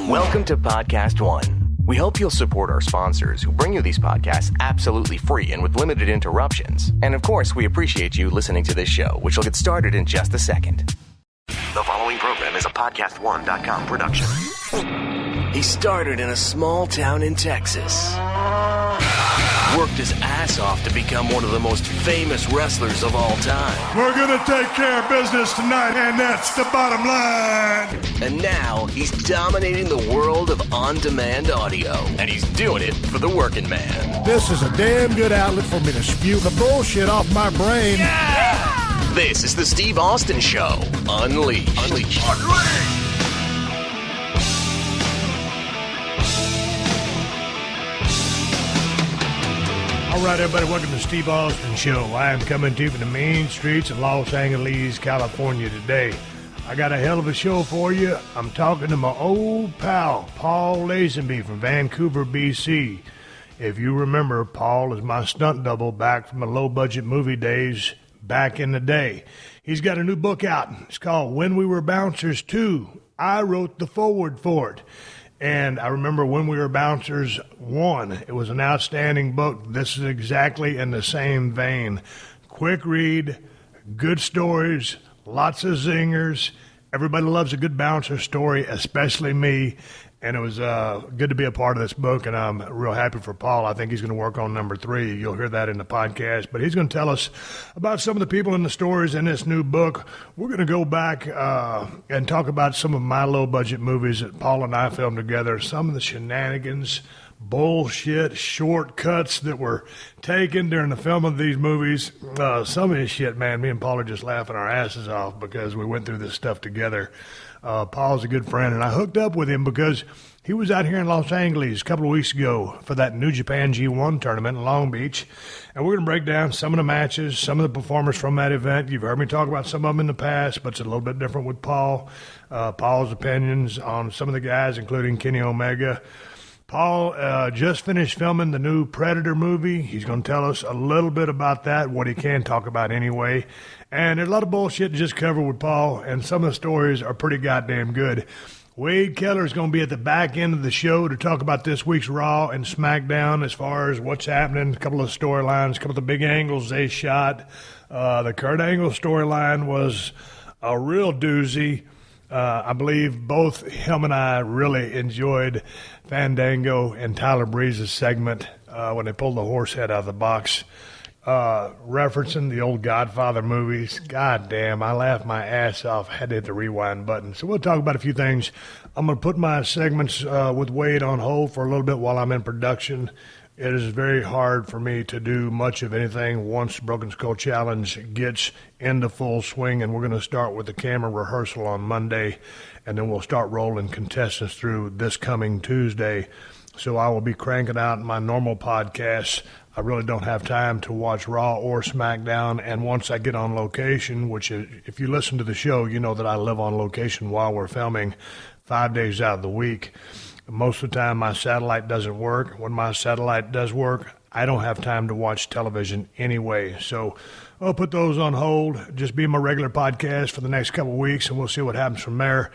Welcome to PodcastOne. We hope you'll support our sponsors who bring you these podcasts absolutely free and with limited interruptions. And of course, we appreciate you listening to this show, which will get started in just a second. The following program is a PodcastOne.com production. He started in a small town in Texas. Worked his ass off to become one of the most famous wrestlers of all time. We're gonna take care of business tonight, and that's the bottom line. And now he's dominating the world of on-demand audio. And he's doing it for the working man. This is a damn good outlet for me to spew the bullshit off my brain. Yeah! This is the Steve Austin Show. Unleashed. All right, everybody, welcome to Steve Austin Show. I am coming to you from the main streets of Los Angeles, California today. I got a hell of a show for you. I'm talking to my old pal, Paul Lazenby from Vancouver, BC. If you remember, Paul is my stunt double back from the low-budget movie days back in the day. He's got a new book out. It's called When We Were Bouncers 2. I wrote the foreword for it. And I remember When We Were Bouncers 1. It was an outstanding book. This is exactly in the same vein. Quick read, good stories, lots of zingers. Everybody loves a good bouncer story, especially me. And it was good to be a part of this book, and I'm real happy for Paul. I think he's going to work on number 3. You'll hear that in the podcast. But he's going to tell us about some of the people and the stories in this new book. We're going to go back and talk about some of my low-budget movies that Paul and I filmed together, some of the shenanigans, bullshit, shortcuts that were taken during the film of these movies. Some of this shit, man, me and Paul are just laughing our asses off because we went through this stuff together. Paul's a good friend, and I hooked up with him because he was out here in Los Angeles a couple of weeks ago for that New Japan G1 tournament in Long Beach, and we're going to break down some of the matches, some of the performers from that event. You've heard me talk about some of them in the past, but it's a little bit different with Paul. Paul's opinions on some of the guys, including Kenny Omega. Paul just finished filming the new Predator movie. He's going to tell us a little bit about that, what he can talk about anyway. And there's a lot of bullshit to just cover with Paul, and some of the stories are pretty goddamn good. Wade Keller is going to be at the back end of the show to talk about this week's Raw and Smackdown as far as what's happening, a couple of storylines, a couple of the big angles they shot. The Kurt Angle storyline was a real doozy. I believe both him and I really enjoyed Fandango and Tyler Breeze's segment when they pulled the horse head out of the box, referencing the old Godfather movies. God damn, I laughed my ass off. Had to hit the rewind button. So we'll talk about a few things. I'm going to put my segments with Wade on hold for a little bit while I'm in production. It is very hard for me to do much of anything once Broken Skull Challenge gets into full swing, and we're going to start with the camera rehearsal on Monday, and then we'll start rolling contestants through this coming Tuesday. So I will be cranking out my normal podcasts. I really don't have time to watch Raw or SmackDown, and once I get on location, which if you listen to the show, you know that I live on location while we're filming 5 days out of the week. Most of the time, my satellite doesn't work. When my satellite does work, I don't have time to watch television anyway. So I'll put those on hold. Just be my regular podcast for the next couple of weeks, and we'll see what happens from there.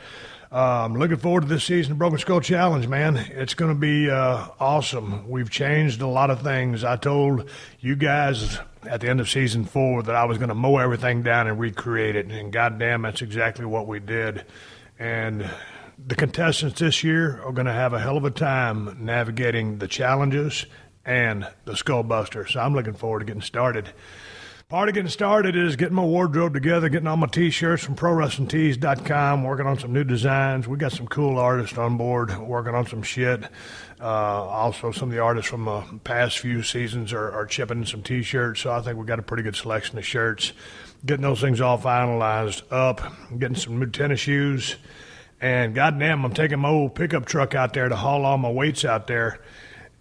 I'm looking forward to this season of Broken Skull Challenge, man. It's going to be awesome. We've changed a lot of things. I told you guys at the end of season 4 that I was going to mow everything down and recreate it, and goddamn, that's exactly what we did. And the contestants this year are going to have a hell of a time navigating the challenges and the Skullbuster. So I'm looking forward to getting started. Part of getting started is getting my wardrobe together, getting all my T-shirts from ProWrestlingTees.com, working on some new designs. We got some cool artists on board working on some shit. Also, some of the artists from the past few seasons are chipping in some T-shirts, so I think we got a pretty good selection of shirts. Getting those things all finalized up, getting some new tennis shoes. And goddamn, I'm taking my old pickup truck out there to haul all my weights out there.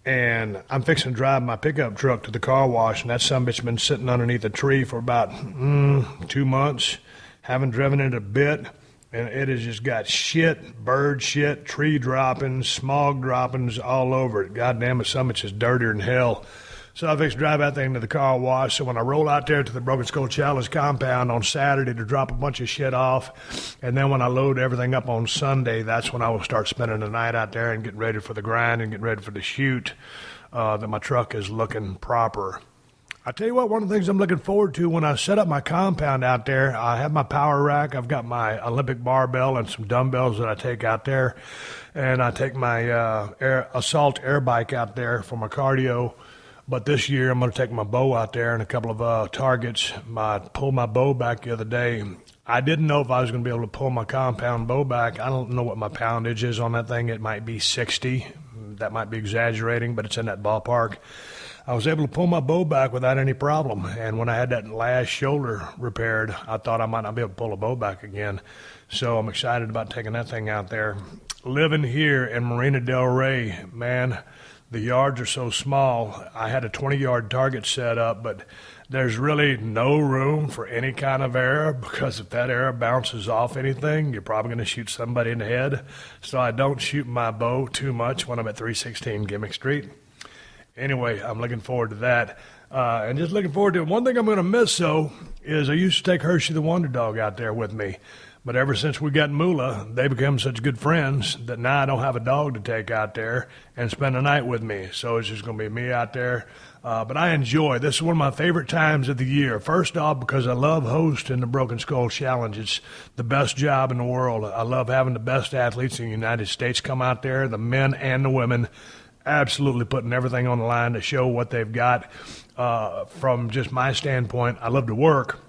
And I'm fixing to drive my pickup truck to the car wash, and that sumbitch's been sitting underneath a tree for about 2 months. Haven't driven it a bit, and it has just got shit, bird shit, tree droppings, smog droppings all over it. Goddamn, the sumbitch is dirtier than hell. So I fixed to drive that thing to the car wash. So when I roll out there to the Broken Skull Challenge compound on Saturday to drop a bunch of shit off, and then when I load everything up on Sunday, that's when I will start spending the night out there and getting ready for the grind and getting ready for the shoot, that my truck is looking proper. I tell you what, one of the things I'm looking forward to when I set up my compound out there, I have my power rack. I've got my Olympic barbell and some dumbbells that I take out there. And I take my assault air bike out there for my cardio. But this year I'm going to take my bow out there and a couple of targets. I pulled my bow back the other day. I didn't know if I was going to be able to pull my compound bow back. I don't know what my poundage is on that thing. It might be 60. That might be exaggerating, but it's in that ballpark. I was able to pull my bow back without any problem. And when I had that last shoulder repaired, I thought I might not be able to pull a bow back again. So I'm excited about taking that thing out there. Living here in Marina Del Rey, man, the yards are so small. I had a 20-yard target set up, but there's really no room for any kind of arrow, because if that arrow bounces off anything, you're probably going to shoot somebody in the head. So I don't shoot my bow too much when I'm at 316 Gimmick Street. Anyway, I'm looking forward to that. And just looking forward to it. One thing I'm going to miss, though, is I used to take Hershey the Wonder Dog out there with me. But ever since we got Moolah, they become such good friends that now I don't have a dog to take out there and spend the night with me. So it's just going to be me out there. But I enjoy. This is one of my favorite times of the year. First off, because I love hosting the Broken Skull Challenge. It's the best job in the world. I love having the best athletes in the United States come out there, the men and the women, absolutely putting everything on the line to show what they've got. From just my standpoint, I love to work.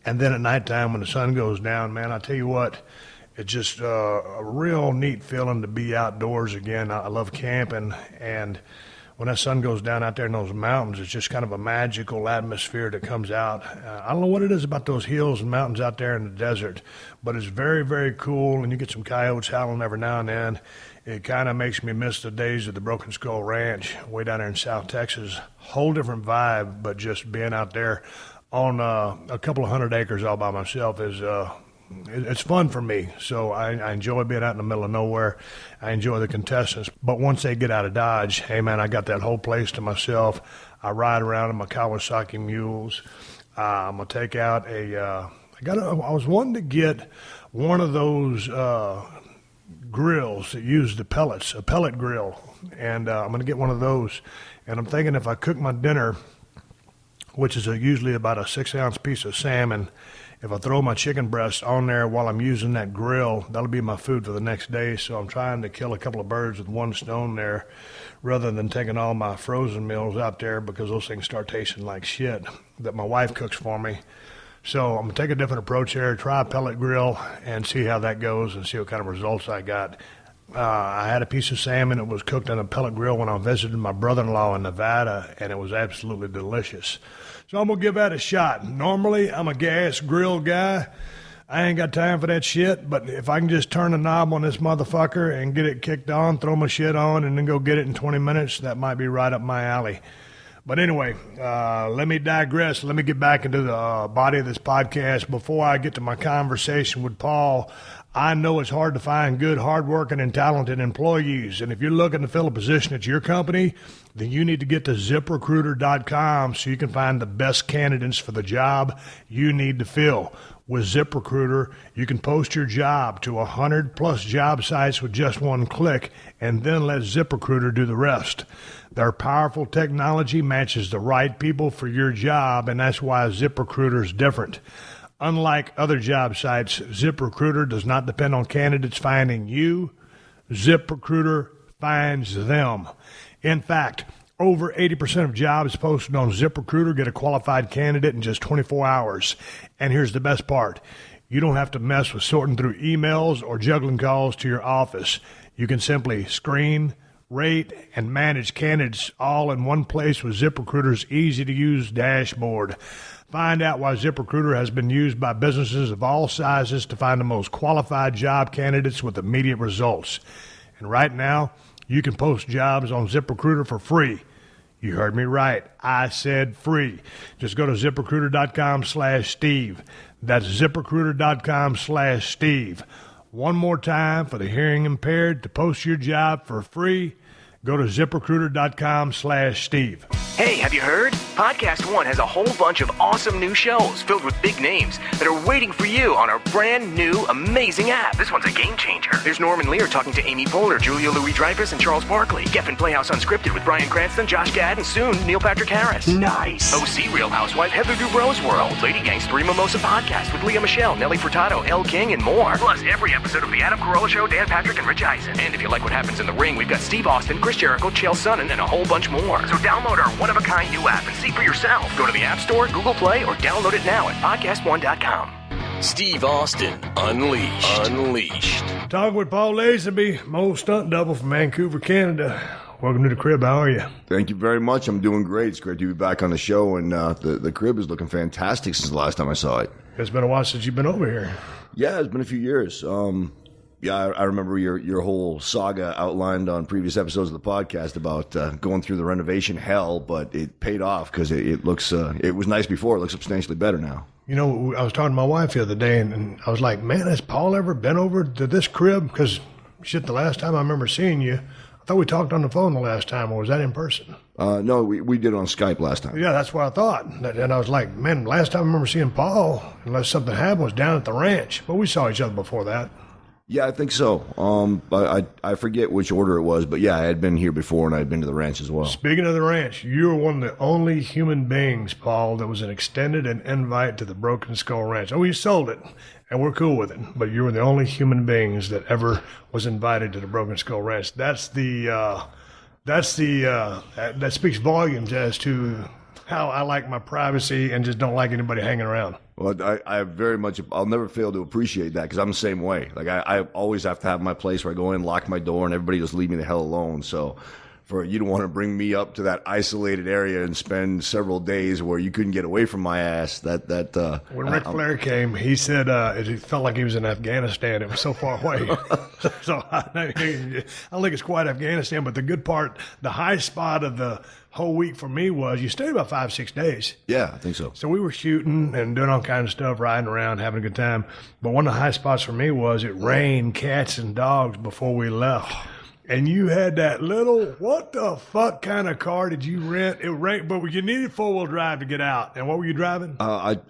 And then at nighttime when the sun goes down, man, I tell you what, it's just a real neat feeling to be outdoors again. I love camping, and when that sun goes down out there in those mountains, it's just kind of a magical atmosphere that comes out. I don't know what it is about those hills and mountains out there in the desert, but it's very, very cool, and you get some coyotes howling every now and then. It kind of makes me miss the days of the Broken Skull Ranch way down there in South Texas. Whole different vibe, but just being out there on a couple of 100 acres all by myself is it's fun for me. So I enjoy being out in the middle of nowhere. I enjoy the contestants. But once they get out of Dodge, hey, man, I got that whole place to myself. I ride around in my Kawasaki mules. I'm going to take out I was wanting to get one of those grills that use the pellets, a pellet grill. And I'm going to get one of those. And I'm thinking if I cook my dinner, which is usually about a 6-ounce piece of salmon, if I throw my chicken breast on there while I'm using that grill, that'll be my food for the next day. So I'm trying to kill a couple of birds with one stone there rather than taking all my frozen meals out there, because those things start tasting like shit that my wife cooks for me. So I'm going to take a different approach here, try a pellet grill and see how that goes and see what kind of results I got. I had a piece of salmon that was cooked on a pellet grill when I visited my brother-in-law in Nevada, and it was absolutely delicious. So I'm going to give that a shot. Normally, I'm a gas grill guy. I ain't got time for that shit, but if I can just turn the knob on this motherfucker and get it kicked on, throw my shit on, and then go get it in 20 minutes, that might be right up my alley. But anyway, let me digress. Let me get back into the body of this podcast. Before I get to my conversation with Paul, I know it's hard to find good, hardworking, and talented employees. And if you're looking to fill a position at your company, then you need to get to ZipRecruiter.com so you can find the best candidates for the job you need to fill. With ZipRecruiter, you can post your job to 100-plus job sites with just one click, and then let ZipRecruiter do the rest. Their powerful technology matches the right people for your job, and that's why ZipRecruiter is different. Unlike other job sites, ZipRecruiter does not depend on candidates finding you. ZipRecruiter finds them. In fact, over 80% of jobs posted on ZipRecruiter get a qualified candidate in just 24 hours. And here's the best part. You don't have to mess with sorting through emails or juggling calls to your office. You can simply screen, rate, and manage candidates all in one place with ZipRecruiter's easy-to-use dashboard. Find out why ZipRecruiter has been used by businesses of all sizes to find the most qualified job candidates with immediate results. And right now, you can post jobs on ZipRecruiter for free. You heard me right. I said free. Just go to ZipRecruiter.com/Steve. That's ZipRecruiter.com/Steve. One more time for the hearing impaired to post your job for free. Go to ZipRecruiter.com/Steve. Hey, have you heard? PodcastOne has a whole bunch of awesome new shows filled with big names that are waiting for you on our brand new, amazing app. This one's a game changer. There's Norman Lear talking to Amy Poehler, Julia Louis-Dreyfus, and Charles Barkley. Geffen Playhouse Unscripted with Bryan Cranston, Josh Gad, and soon Neil Patrick Harris. Nice. OC Real Housewife Heather Dubrow's World. Lady Gang's Three Mimosa Podcast with Leah Michelle, Nelly Furtado, Elle King, and more. Plus, every episode of The Adam Carolla Show, Dan Patrick, and Rich Eisen. And if you like what happens in the ring, we've got Steve Austin, Chris Jericho, Chael Sonnen, and a whole bunch more. So download our one-of-a-kind new app and see for yourself. Go to the App Store, Google Play, or download it now at PodcastOne.com. Steve Austin Unleashed. Talking with Paul Lazenby, my old stunt double from Vancouver, Canada. Welcome to the crib. How are you? Thank you very much. I'm doing great. It's great to be back on the show, and the crib is looking fantastic since the last time I saw it. It's been a while since you've been over here. Yeah, it's been a few years. I remember your whole saga outlined on previous episodes of the podcast about going through the renovation hell, but it paid off because it looks it was nice before. It looks substantially better now. You know, I was talking to my wife the other day, and I was like, man, has Paul ever been over to this crib? Because, shit, the last time I remember seeing you, I thought we talked on the phone the last time, or was that in person? No, we did it on Skype last time. Yeah, that's what I thought. And I was like, man, last time I remember seeing Paul, unless something happened, was down at the ranch. But we saw each other before that. Yeah, I think so. I forget which order it was, but yeah, I had been here before, and I had been to the ranch as well. Speaking of the ranch, you were one of the only human beings, Paul, that was an extended an invite to the Broken Skull Ranch. Oh, you sold it, and we're cool with it, but you were the only human beings that ever was invited to the Broken Skull Ranch. That speaks volumes as to how I like my privacy and just don't like anybody hanging around. Well, I'll never fail to appreciate that because I'm the same way. Like, I always have to have my place where I go in, lock my door, and everybody just leave me the hell alone. So for you to want to bring me up to that isolated area and spend several days where you couldn't get away from my ass, when Ric Flair came, he said it felt like he was in Afghanistan. It was so far away. So I don't think it's quite Afghanistan, but the good part, the high spot of the whole week for me was you stayed about 5-6 days. Yeah, I think so. So we were shooting and doing all kinds of stuff, riding around, having a good time. But one of the high spots for me was it rained cats and dogs before we left. And you had that little, what the fuck kind of car did you rent? It rained, but you needed 4-wheel drive to get out. And what were you driving?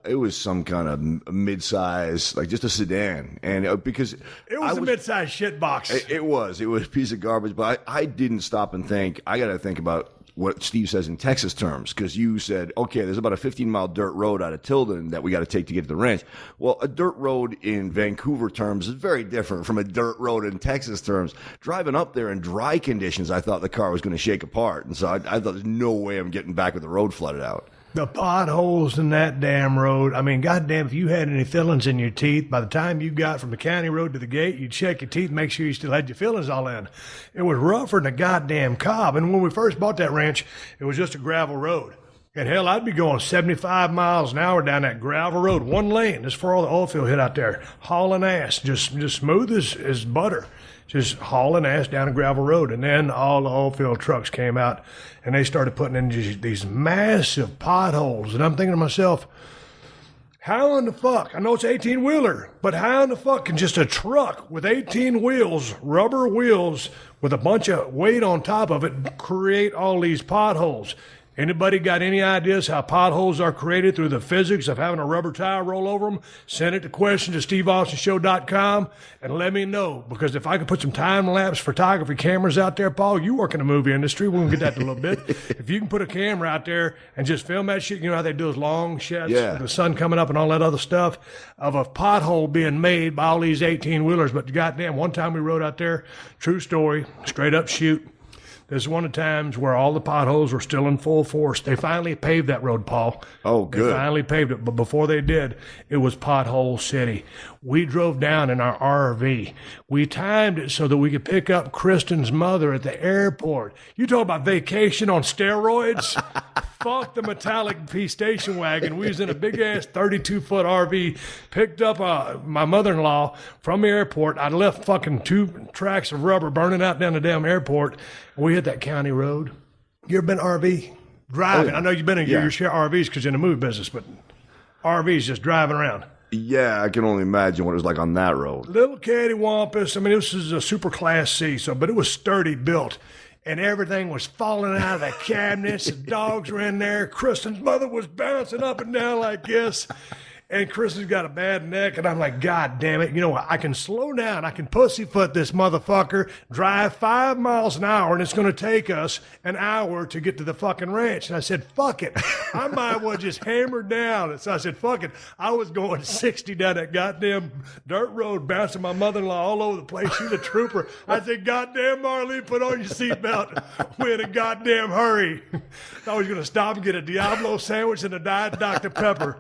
It was some kind of mid-size, like just a sedan. And because it was a mid-size shit box. It was a piece of garbage. But I didn't stop and think, I got to think about what Steve says in Texas terms, because you said, okay, there's about a 15-mile dirt road out of Tilden that we got to take to get to the ranch. Well, a dirt road in Vancouver terms is very different from a dirt road in Texas terms. Driving up there in dry conditions, I thought the car was going to shake apart. And so I thought there's no way I'm getting back with the road flooded out. The potholes in that damn road. I mean, goddamn, if you had any fillings in your teeth, by the time you got from the county road to the gate, you'd check your teeth, make sure you still had your fillings all in. It was rougher than a goddamn cob. And when we first bought that ranch, it was just a gravel road. And hell, I'd be going 75 miles an hour down that gravel road, one lane, just for all the oil field hit out there, hauling ass, just smooth as butter. Just hauling ass down a gravel road. And then all the oil field trucks came out and they started putting in these massive potholes. And I'm thinking to myself, how in the fuck? I know it's 18-wheeler, but how in the fuck can just a truck with 18 wheels, rubber wheels, with a bunch of weight on top of it create all these potholes? Anybody got any ideas how potholes are created through the physics of having a rubber tire roll over them? Send it to question@steveaustenshow.com and let me know. Because if I could put some time-lapse photography cameras out there, Paul, you work in the movie industry. We're going to get that in a little bit. If you can put a camera out there and just film that shit, you know how they do those long shots with the sun coming up and all that other stuff, of a pothole being made by all these 18-wheelers. But goddamn, one time we rode out there, true story, straight up shoot. This is one of the times where all the potholes were still in full force. They finally paved that road, Paul. Oh, good. They finally paved it. But before they did, it was pothole city. We drove down in our RV. We timed it so that we could pick up Kristen's mother at the airport. You talk about vacation on steroids? Fuck the metallic P station wagon. We was in a big-ass 32-foot RV, picked up my mother-in-law from the airport. I left fucking 2 tracks of rubber burning out down the damn airport. We hit that county road. You ever been RV? Driving. Oh, yeah. I know you've been in your share RVs because you're in the movie business, but RVs just driving around. Yeah, I can only imagine what it was like on that road. Little cattywampus. I mean, this is a super class C, but it was sturdy built. and everything was falling out of the cabinets. The dogs were in there. Kristen's mother was bouncing up and down like this. And Kristen's got a bad neck, and I'm like, God damn it. You know what? I can slow down. I can pussyfoot this motherfucker, drive 5 miles an hour, and it's going to take us an hour to get to the fucking ranch. And I said, fuck it. I might well just hammer down. And so I said, fuck it. I was going 60 down that goddamn dirt road, bouncing my mother-in-law all over the place. She's a trooper. I said, goddamn, Marlene, put on your seatbelt. We're in a goddamn hurry. I was going to stop and get a Diablo sandwich and a Diet Dr. Pepper.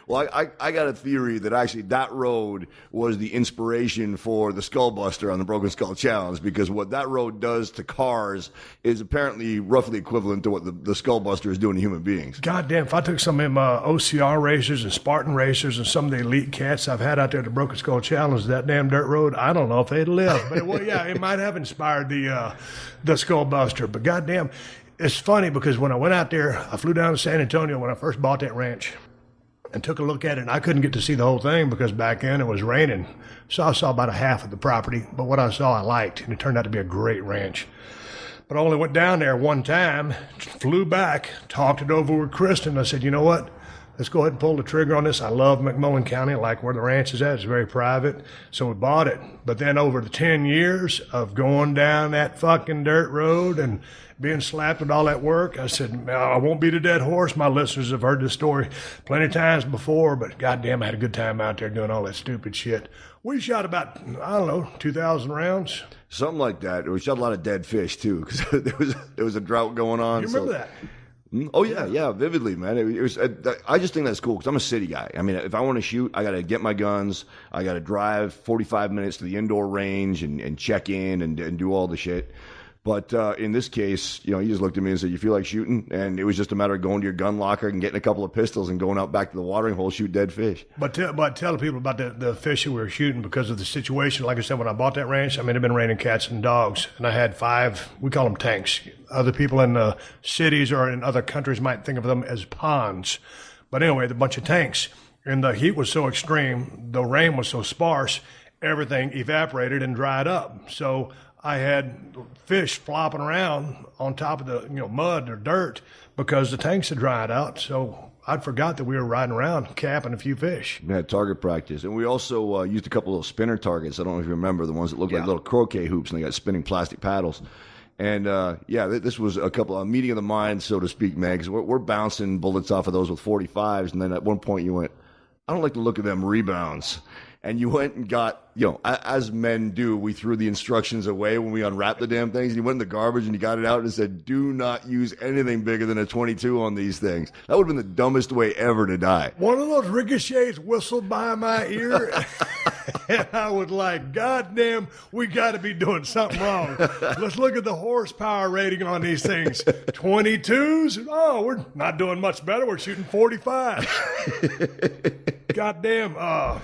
Well, I got a theory that actually that road was the inspiration for the Skullbuster on the Broken Skull Challenge, because what that road does to cars is apparently roughly equivalent to what the Skullbuster is doing to human beings. God damn, if I took some of them OCR racers and Spartan racers and some of the elite cats I've had out there at the Broken Skull Challenge, that damn dirt road, I don't know if they'd live. But, well, yeah, it might have inspired the Skullbuster. But goddamn, it's funny because when I went out there, I flew down to San Antonio when I first bought that ranch and took a look at it, and I couldn't get to see the whole thing because back then it was raining. So I saw about a half of the property, but what I saw I liked, and it turned out to be a great ranch. But I only went down there one time, flew back, talked it over with Kristen. I said, you know what? Let's go ahead and pull the trigger on this. I love McMullen County, I like where the ranch is at. It's very private. So we bought it. But then over the 10 years of going down that fucking dirt road and being slapped with all that work, I said, I won't beat a dead horse. My listeners have heard this story plenty of times before, but goddamn, I had a good time out there doing all that stupid shit. We shot about, I don't know, 2,000 rounds. Something like that. We shot a lot of dead fish, too, because there was a drought going on. You remember that? Oh, yeah, vividly, man. It was. I just think that's cool because I'm a city guy. I mean, if I want to shoot, I got to get my guns. I got to drive 45 minutes to the indoor range and check in and do all the shit. But in this case, you know, he just looked at me and said, you feel like shooting? And it was just a matter of going to your gun locker and getting a couple of pistols and going out back to the watering hole, shoot dead fish. But tell people about the fish that we were shooting because of the situation. Like I said, when I bought that ranch, I mean, it had been raining cats and dogs. And I had 5, we call them tanks. Other people in the cities or in other countries might think of them as ponds. But anyway, the bunch of tanks. And the heat was so extreme, the rain was so sparse, everything evaporated and dried up. So I had fish flopping around on top of the mud or dirt because the tanks had dried out. So I forgot that we were riding around capping a few fish. We had target practice. And we also used a couple of spinner targets. I don't know if you remember the ones that look like little croquet hoops and they got spinning plastic paddles. And, this was a meeting of the minds, so to speak, man, because we're bouncing bullets off of those with 45s. And then at one point you went, I don't like the look of them rebounds. And you went and got, as men do, we threw the instructions away when we unwrapped the damn things. And you went in the garbage and you got it out and said, do not use anything bigger than a 22 on these things. That would have been the dumbest way ever to die. One of those ricochets whistled by my ear. And I was like, God damn, we got to be doing something wrong. Let's look at the horsepower rating on these things. 22s? Oh, we're not doing much better. We're shooting 45. God damn,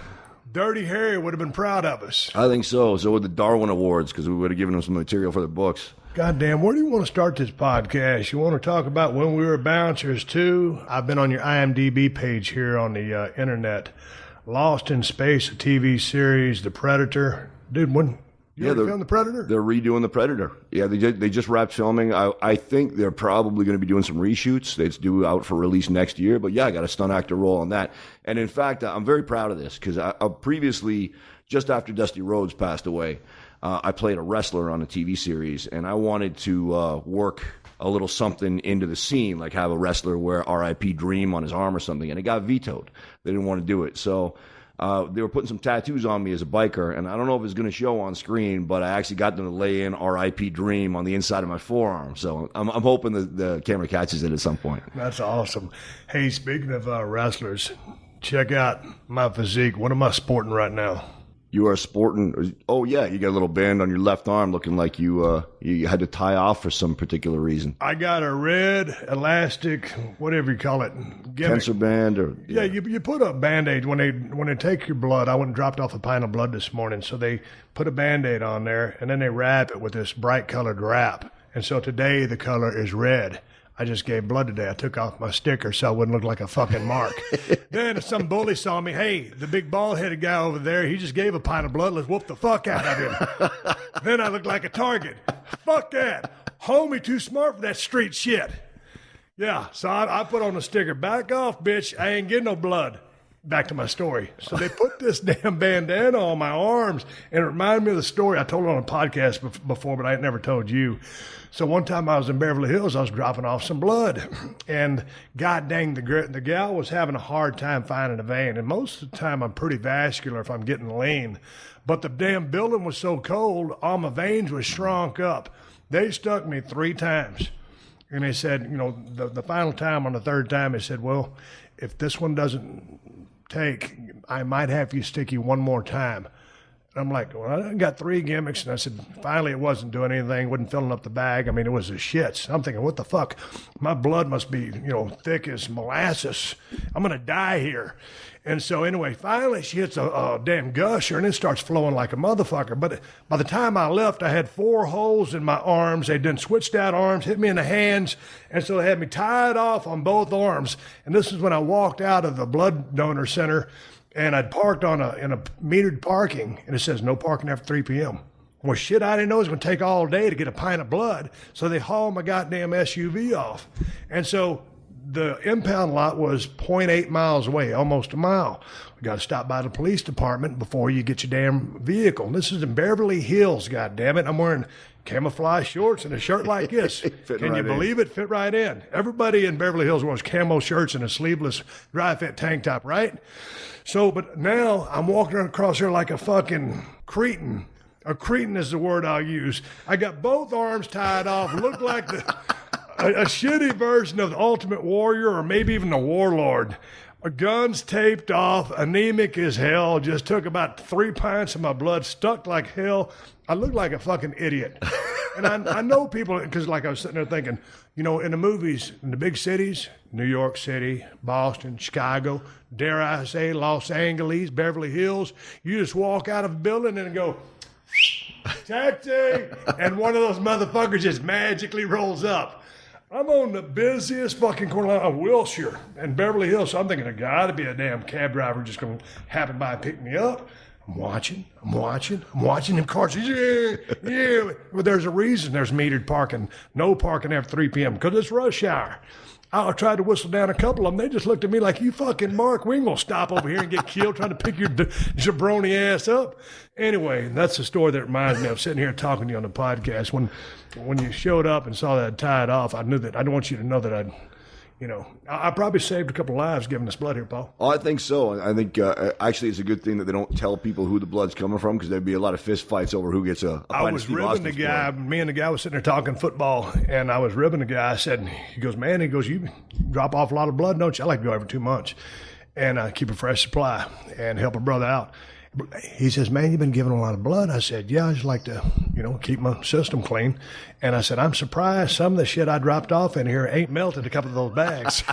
Dirty Harry would have been proud of us. I think so. So would the Darwin Awards, because we would have given them some material for their books. God damn, where do you want to start this podcast? You want to talk about when we were bouncers, too? I've been on your IMDb page here on the internet. Lost in Space, a TV series, The Predator. Dude, when you ever filmed The Predator? They're redoing The Predator. Yeah, they just wrapped filming. I think they're probably going to be doing some reshoots. It's due out for release next year. But yeah, I got a stunt actor role on that. And in fact, I'm very proud of this because I previously, just after Dusty Rhodes passed away, I played a wrestler on a TV series, and I wanted to work a little something into the scene, like have a wrestler wear R.I.P. Dream on his arm or something, and it got vetoed. They didn't want to do it. So they were putting some tattoos on me as a biker, and I don't know if it's going to show on screen, but I actually got them to lay in R.I.P. Dream on the inside of my forearm. So I'm hoping that the camera catches it at some point. That's awesome. Hey, speaking of wrestlers, check out my physique. What am I sporting right now? You are sporting. Oh yeah, you got a little band on your left arm, looking like you had to tie off for some particular reason. I got a red elastic, whatever you call it, tensor band, or yeah. You put a Band-Aid when they take your blood. I went and dropped off a pint of blood this morning, so they put a Band-Aid on there, and then they wrap it with this bright colored wrap. And so today the color is red. I just gave blood today. I took off my sticker so I wouldn't look like a fucking mark. Then some bully saw me. Hey, the big bald-headed guy over there, he just gave a pint of blood. Let's whoop the fuck out of him. Then I looked like a target. Fuck that. Homie too smart for that street shit. Yeah, so I put on a sticker, back off, bitch. I ain't getting no blood. Back to my story. So they put this damn bandana on my arms, and it reminded me of the story I told on a podcast before, but I had never told you. So one time I was in Beverly Hills, I was dropping off some blood, and god dang, the gal was having a hard time finding a vein, and most of the time I'm pretty vascular if I'm getting lean, but the damn building was so cold, all my veins were shrunk up. They stuck me 3 times, and they said, the final time, on the 3rd time, they said, well, if this one doesn't take, I might have to stick you one more time. And I'm like, well, I got 3 gimmicks. And I said, finally, it wasn't doing anything, wasn't filling up the bag. I mean, it was the shits. I'm thinking, what the fuck? My blood must be, thick as molasses. I'm going to die here. And so anyway, finally she hits a damn gusher, and it starts flowing like a motherfucker. But by the time I left, I had 4 holes in my arms. They'd done switched out arms, hit me in the hands. And so they had me tied off on both arms. And this is when I walked out of the blood donor center, and I'd parked in a metered parking, and it says no parking after 3 p.m. Well, shit, I didn't know it was going to take all day to get a pint of blood. So they hauled my goddamn SUV off. And so the impound lot was 0.8 miles away, almost a mile. We got to stop by the police department before you get your damn vehicle. And this is in Beverly Hills, goddammit. I'm wearing camouflage shorts and a shirt like this. Can you believe it? Fit right in. Everybody in Beverly Hills wears camo shirts and a sleeveless dry fit tank top, right? So, but now I'm walking across here like a fucking cretin. A cretin is the word I'll use. I got both arms tied off, look like a shitty version of the Ultimate Warrior, or maybe even the Warlord. My guns taped off, anemic as hell, just took about 3 pints of my blood, stuck like hell. I looked like a fucking idiot. And I know people, because like I was sitting there thinking, in the movies, in the big cities, New York City, Boston, Chicago, dare I say, Los Angeles, Beverly Hills, you just walk out of a building and go, taxi, and one of those motherfuckers just magically rolls up. I'm on the busiest fucking corner of Wilshire and Beverly Hills, so I'm thinking there got to be a damn cab driver just going to happen by and pick me up. I'm watching them cars. Yeah. But there's a reason there's metered parking, no parking after 3 p.m. because it's rush hour. I tried to whistle down a couple of them. They just looked at me like, you fucking Mark, we ain't going to stop over here and get killed trying to pick your jabroni ass up. Anyway, that's the story that reminds me of sitting here talking to you on the podcast. When you showed up and saw that I'd tied off, I knew that I didn't want you to know that I probably saved a couple of lives giving this blood here, Paul. Oh, I think so. I think actually it's a good thing that they don't tell people who the blood's coming from, because there'd be a lot of fist fights over who gets a pint I was of Steve ribbing Austin's the guy. blood. Me and the guy was sitting there talking football, and I was ribbing the guy. I said, he goes, you drop off a lot of blood, don't you? I like to go every 2 months and keep a fresh supply and help a brother out. He says, man, you've been giving a lot of blood. I said, yeah, I just like to, keep my system clean. And I said, I'm surprised some of the shit I dropped off in here ain't melted a couple of those bags.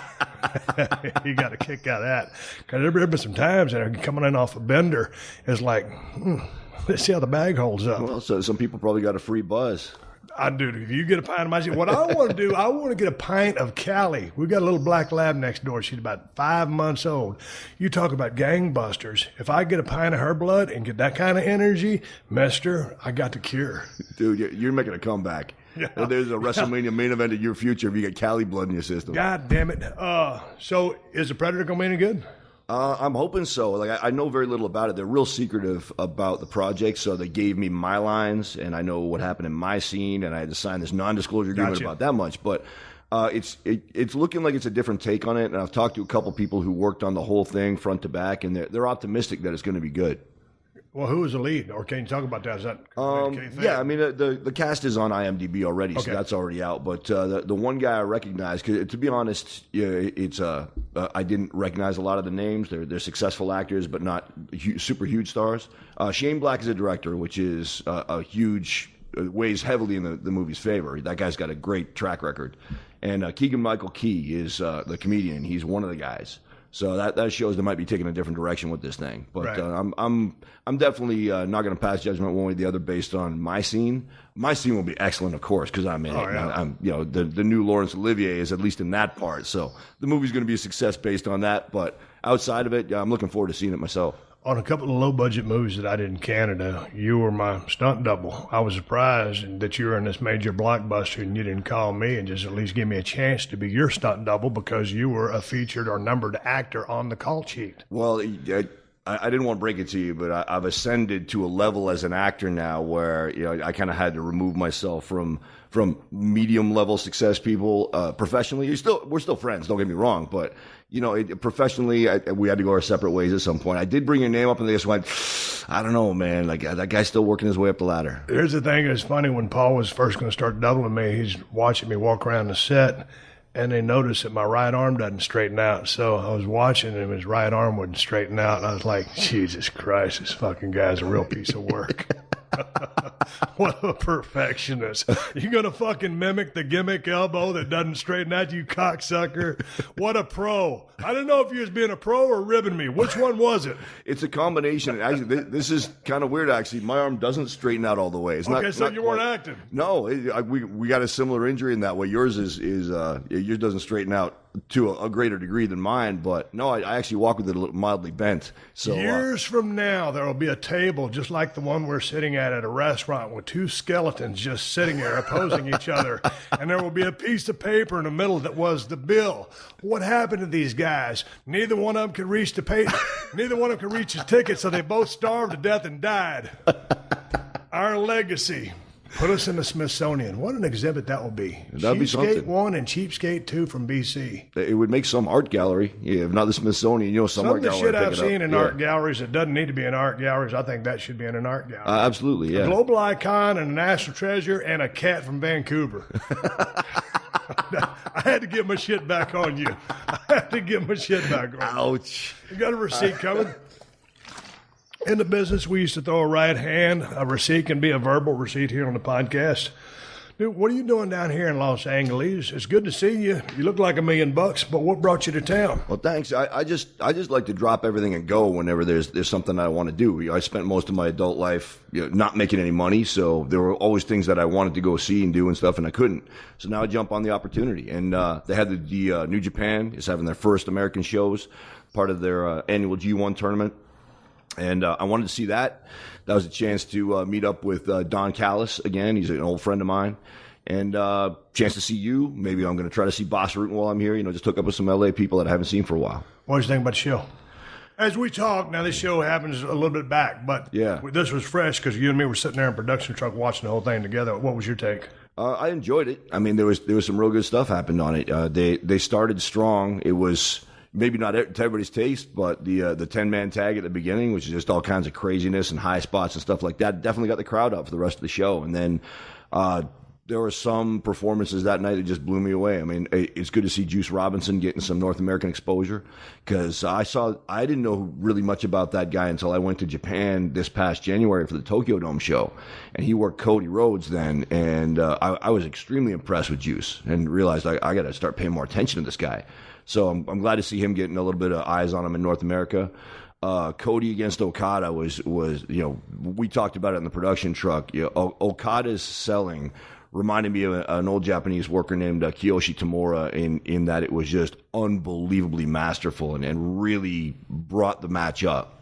He got a kick out of that. Because there have been some times that are coming in off a bender. It's like, let's see how the bag holds up. Well, so some people probably got a free buzz. I do. If you get a pint of my shit, what I want to do, I want to get a pint of Callie. We've got a little black lab next door. She's about 5 months old. You talk about gangbusters. If I get a pint of her blood and get that kind of energy, mister, I got the cure. Dude, you're making a comeback. Yeah. Well, there's a WrestleMania main event of your future if you get Cali blood in your system. God damn it. So is the Predator going to be any good? I'm hoping so. Like I know very little about it. They're real secretive about the project, so they gave me my lines, and I know what happened in my scene, and I had to sign this non-disclosure agreement about that much. But it's looking like it's a different take on it, and I've talked to a couple people who worked on the whole thing front to back, and they're optimistic that it's going to be good. Well, who is the lead? Or can you talk about that? Is that yeah, I mean, the cast is on IMDb already, so that's already out. But the one guy I recognize, because to be honest, it's I didn't recognize a lot of the names. They're successful actors, but not super huge stars. Shane Black is a director, which is a huge, weighs heavily in the movie's favor. That guy's got a great track record. And Keegan-Michael Key is the comedian. He's one of the guys. So that shows they might be taking a different direction with this thing. But right. I'm definitely not going to pass judgment one way or the other based on my scene. My scene will be excellent, of course, because I'm in it. I'm the new Laurence Olivier is at least in that part. So the movie's going to be a success based on that. But outside of it, I'm looking forward to seeing it myself. On a couple of low-budget movies that I did in Canada, you were my stunt double. I was surprised that you were in this major blockbuster and you didn't call me and just at least give me a chance to be your stunt double because you were a featured or numbered actor on the call sheet. Well, I didn't want to break it to you, but I've ascended to a level as an actor now where I kind of had to remove myself from medium level success people professionally. We're still friends. Don't get me wrong, but professionally, we had to go our separate ways at some point. I did bring your name up, and they just went, I don't know, man. Like that guy's still working his way up the ladder. Here's the thing: it's funny when Paul was first going to start doubling me. He's watching me walk around the set. And they noticed that my right arm doesn't straighten out. So I was watching him, his right arm wouldn't straighten out. And I was like, Jesus Christ, this fucking guy's a real piece of work. What a perfectionist. You going to fucking mimic the gimmick elbow that doesn't straighten out, you cocksucker? What a pro. I didn't know if you was being a pro or ribbing me. Which one was it? It's a combination. Actually, this is kind of weird, actually. My arm doesn't straighten out all the way. So you weren't acting. No, we got a similar injury in that way. Yours yours doesn't straighten out to a greater degree than mine, but no, I actually walk with it a little mildly bent. So years from now, there will be a table just like the one we're sitting at a restaurant with two skeletons just sitting there opposing each other, and there will be a piece of paper in the middle that was the bill. What happened to these guys? Neither one of them could reach the paper. Neither one of them could reach the ticket, so they both starved to death and died. Our legacy. Put us in the Smithsonian. What an exhibit that will be. That'd be something. Cheapskate 1 and Cheapskate 2 from BC. It would make some art gallery. Yeah, if not the Smithsonian, some art gallery. Some of the shit I've seen in art galleries that doesn't need to be in art galleries, I think that should be in an art gallery. Absolutely, yeah. A global icon and a national treasure and a cat from Vancouver. I had to get my shit back on you. Ouch. You got a receipt coming? In the business, we used to throw a right hand. A receipt can be a verbal receipt here on the podcast. Dude, what are you doing down here in Los Angeles? It's good to see you. You look like $1 million, but what brought you to town? Well, thanks. I just like to drop everything and go whenever there's something I want to do. I spent most of my adult life not making any money, so there were always things that I wanted to go see and do and stuff, and I couldn't. So now I jump on the opportunity. And they had the New Japan is having their first American shows, part of their annual G1 tournament. And I wanted to see that. That was a chance to meet up with Don Callis again. He's an old friend of mine. And chance to see you. Maybe I'm going to try to see Boss Rutan while I'm here. Just hook up with some LA people that I haven't seen for a while. What did you think about the show? As we talk, now this show happens a little bit back, but this was fresh because you and me were sitting there in a production truck watching the whole thing together. What was your take? I enjoyed it. I mean, there was some real good stuff happened on it. They started strong. It was maybe not to everybody's taste, but the 10-man tag at the beginning, which is just all kinds of craziness and high spots and stuff like that, definitely got the crowd up for the rest of the show. And then there were some performances that night that just blew me away. I mean, it's good to see Juice Robinson getting some North American exposure because I didn't know really much about that guy until I went to Japan this past January for the Tokyo Dome show, and he worked Cody Rhodes then, and I was extremely impressed with Juice and realized I got to start paying more attention to this guy. So I'm glad to see him getting a little bit of eyes on him in North America. Cody against Okada was we talked about it in the production truck. Okada's selling reminded me of an old Japanese worker named Kiyoshi Tamura in that it was just unbelievably masterful and really brought the match up.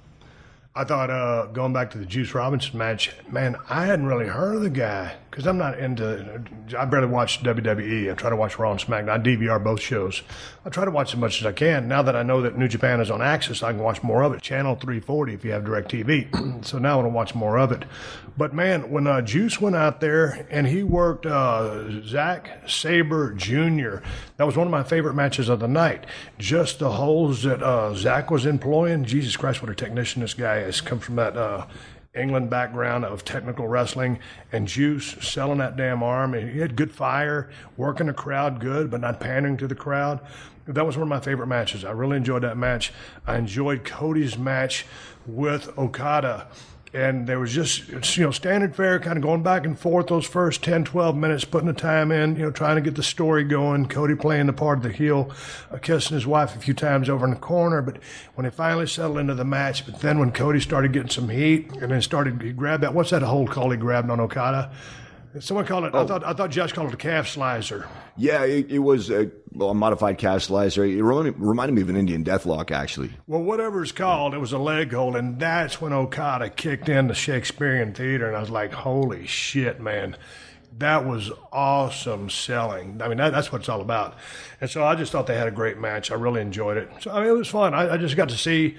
I thought going back to the Juice Robinson match, man, I hadn't really heard of the guy because I'm not into. I barely watch WWE. I try to watch Raw and SmackDown. I DVR both shows. I try to watch as much as I can. Now that I know that New Japan is on Access, I can watch more of it. Channel 340 if you have DirecTV. So now I want to watch more of it. But man, when Juice went out there and he worked Zack Sabre Jr., that was one of my favorite matches of the night. Just the holds that Zack was employing. Jesus Christ, what a technician this guy is. Comes from that England background of technical wrestling, and Juice selling that damn arm. And he had good fire, working the crowd good, but not pandering to the crowd. That was one of my favorite matches. I really enjoyed that match. I enjoyed Cody's match with Okada. And there was just, standard fare, kind of going back and forth those first 10, 12 minutes, putting the time in, trying to get the story going. Cody playing the part of the heel, kissing his wife a few times over in the corner. But when they finally settled into the match, but then when Cody started getting some heat and then he grabbed that, what's that hold call he grabbed on Okada? Someone called it. I thought Josh called it a calf slicer. Yeah, it was a modified calf slicer. It reminded me of an Indian deathlock, actually. Well, whatever it's called, it was a leg hold, and that's when Okada kicked in the Shakespearean theater, and I was like, "Holy shit, man!" That was awesome selling. I mean, that's what it's all about. And so I just thought they had a great match. I really enjoyed it. So, I mean, it was fun. I just got to see,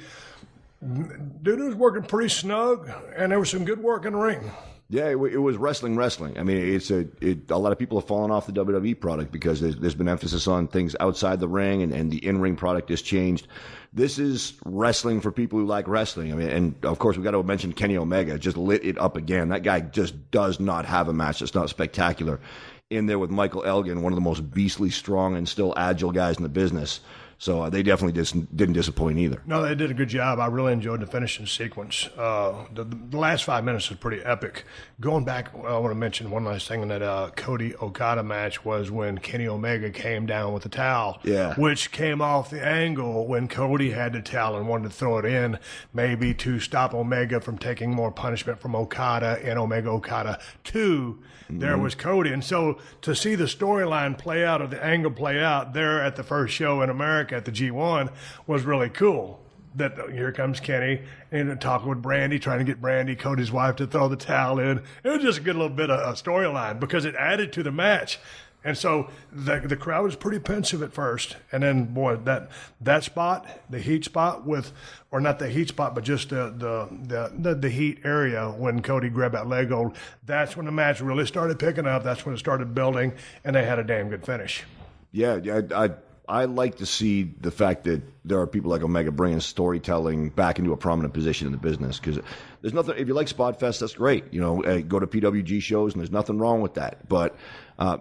dude was working pretty snug, and there was some good work in the ring. Yeah, it was wrestling. I mean, a lot of people have fallen off the WWE product because there's been emphasis on things outside the ring, and the in-ring product has changed. This is wrestling for people who like wrestling. I mean, and of course, we got to mention Kenny Omega just lit it up again. That guy just does not have a match that's not spectacular. In there with Michael Elgin, one of the most beastly strong and still agile guys in the business. So they definitely didn't disappoint either. No, they did a good job. I really enjoyed the finishing sequence. The last 5 minutes was pretty epic. Going back, I want to mention one last thing in that Cody Okada match was when Kenny Omega came down with the towel, which came off the angle when Cody had the towel and wanted to throw it in, maybe to stop Omega from taking more punishment from Okada and Omega Okada 2. There was Cody. And so to see the storyline play out or the angle play out there at the first show in America at the G1 was really cool. That here comes Kenny and talking with Brandy, trying to get Brandy, Cody's wife, to throw the towel in. It was just a good little bit of a storyline because it added to the match. And so the crowd was pretty pensive at first. And then, boy, that spot, the heat spot or not the heat spot, but just the heat area when Cody grabbed that leg hold, that's when the match really started picking up. That's when it started building, and they had a damn good finish. Yeah, I like to see the fact that there are people like Omega bringing storytelling back into a prominent position in the business, because there's nothing. If you like Spot Fest, that's great. You know, go to PWG shows, and there's nothing wrong with that. But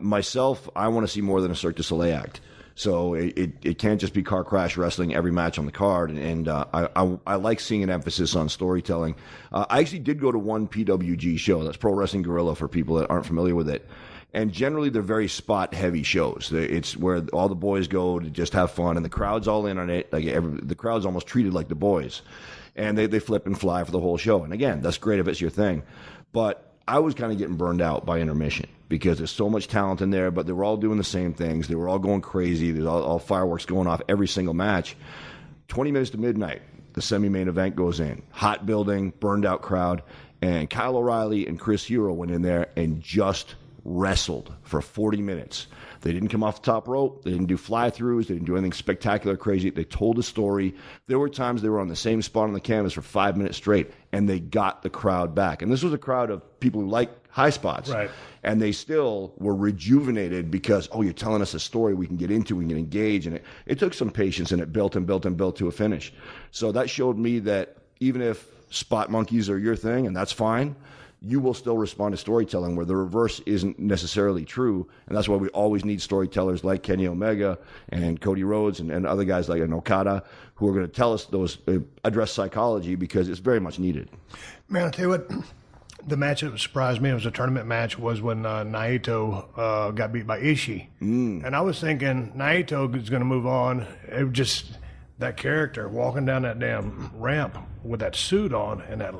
myself, I want to see more than a Cirque du Soleil act. So it can't just be car crash wrestling every match on the card. And I like seeing an emphasis on storytelling. I actually did go to one PWG show. That's Pro Wrestling Guerrilla for people that aren't familiar with it. And generally, they're very spot-heavy shows. It's where all the boys go to just have fun, and the crowd's all in on it. Like the crowd's almost treated like the boys, and they flip and fly for the whole show. And again, that's great if it's your thing. But I was kind of getting burned out by intermission because there's so much talent in there, but they were all doing the same things. They were all going crazy. There's all fireworks going off every single match. 20 minutes to midnight, the semi-main event goes in. Hot building, burned out crowd, and Kyle O'Reilly and Chris Hero went in there and just wrestled for 40 minutes. They didn't come off the top rope. They didn't do fly-throughs. They didn't do anything spectacular, crazy. They told a story. There were times they were on the same spot on the canvas for 5 minutes straight, and they got the crowd back. And this was a crowd of people who like high spots. Right. And they still were rejuvenated because, you're telling us a story we can get into, we can engage. And it took some patience, and it built and built and built to a finish. So that showed me that even if spot monkeys are your thing, and that's fine, you will still respond to storytelling where the reverse isn't necessarily true. And that's why we always need storytellers like Kenny Omega and Cody Rhodes and other guys like Okada who are going to tell us those, address psychology, because it's very much needed. Man, I'll tell you what, the match that surprised me, it was a tournament match, was when Naito got beat by Ishii. And I was thinking Naito is going to move on. It just, that character walking down that damn ramp with that suit on and that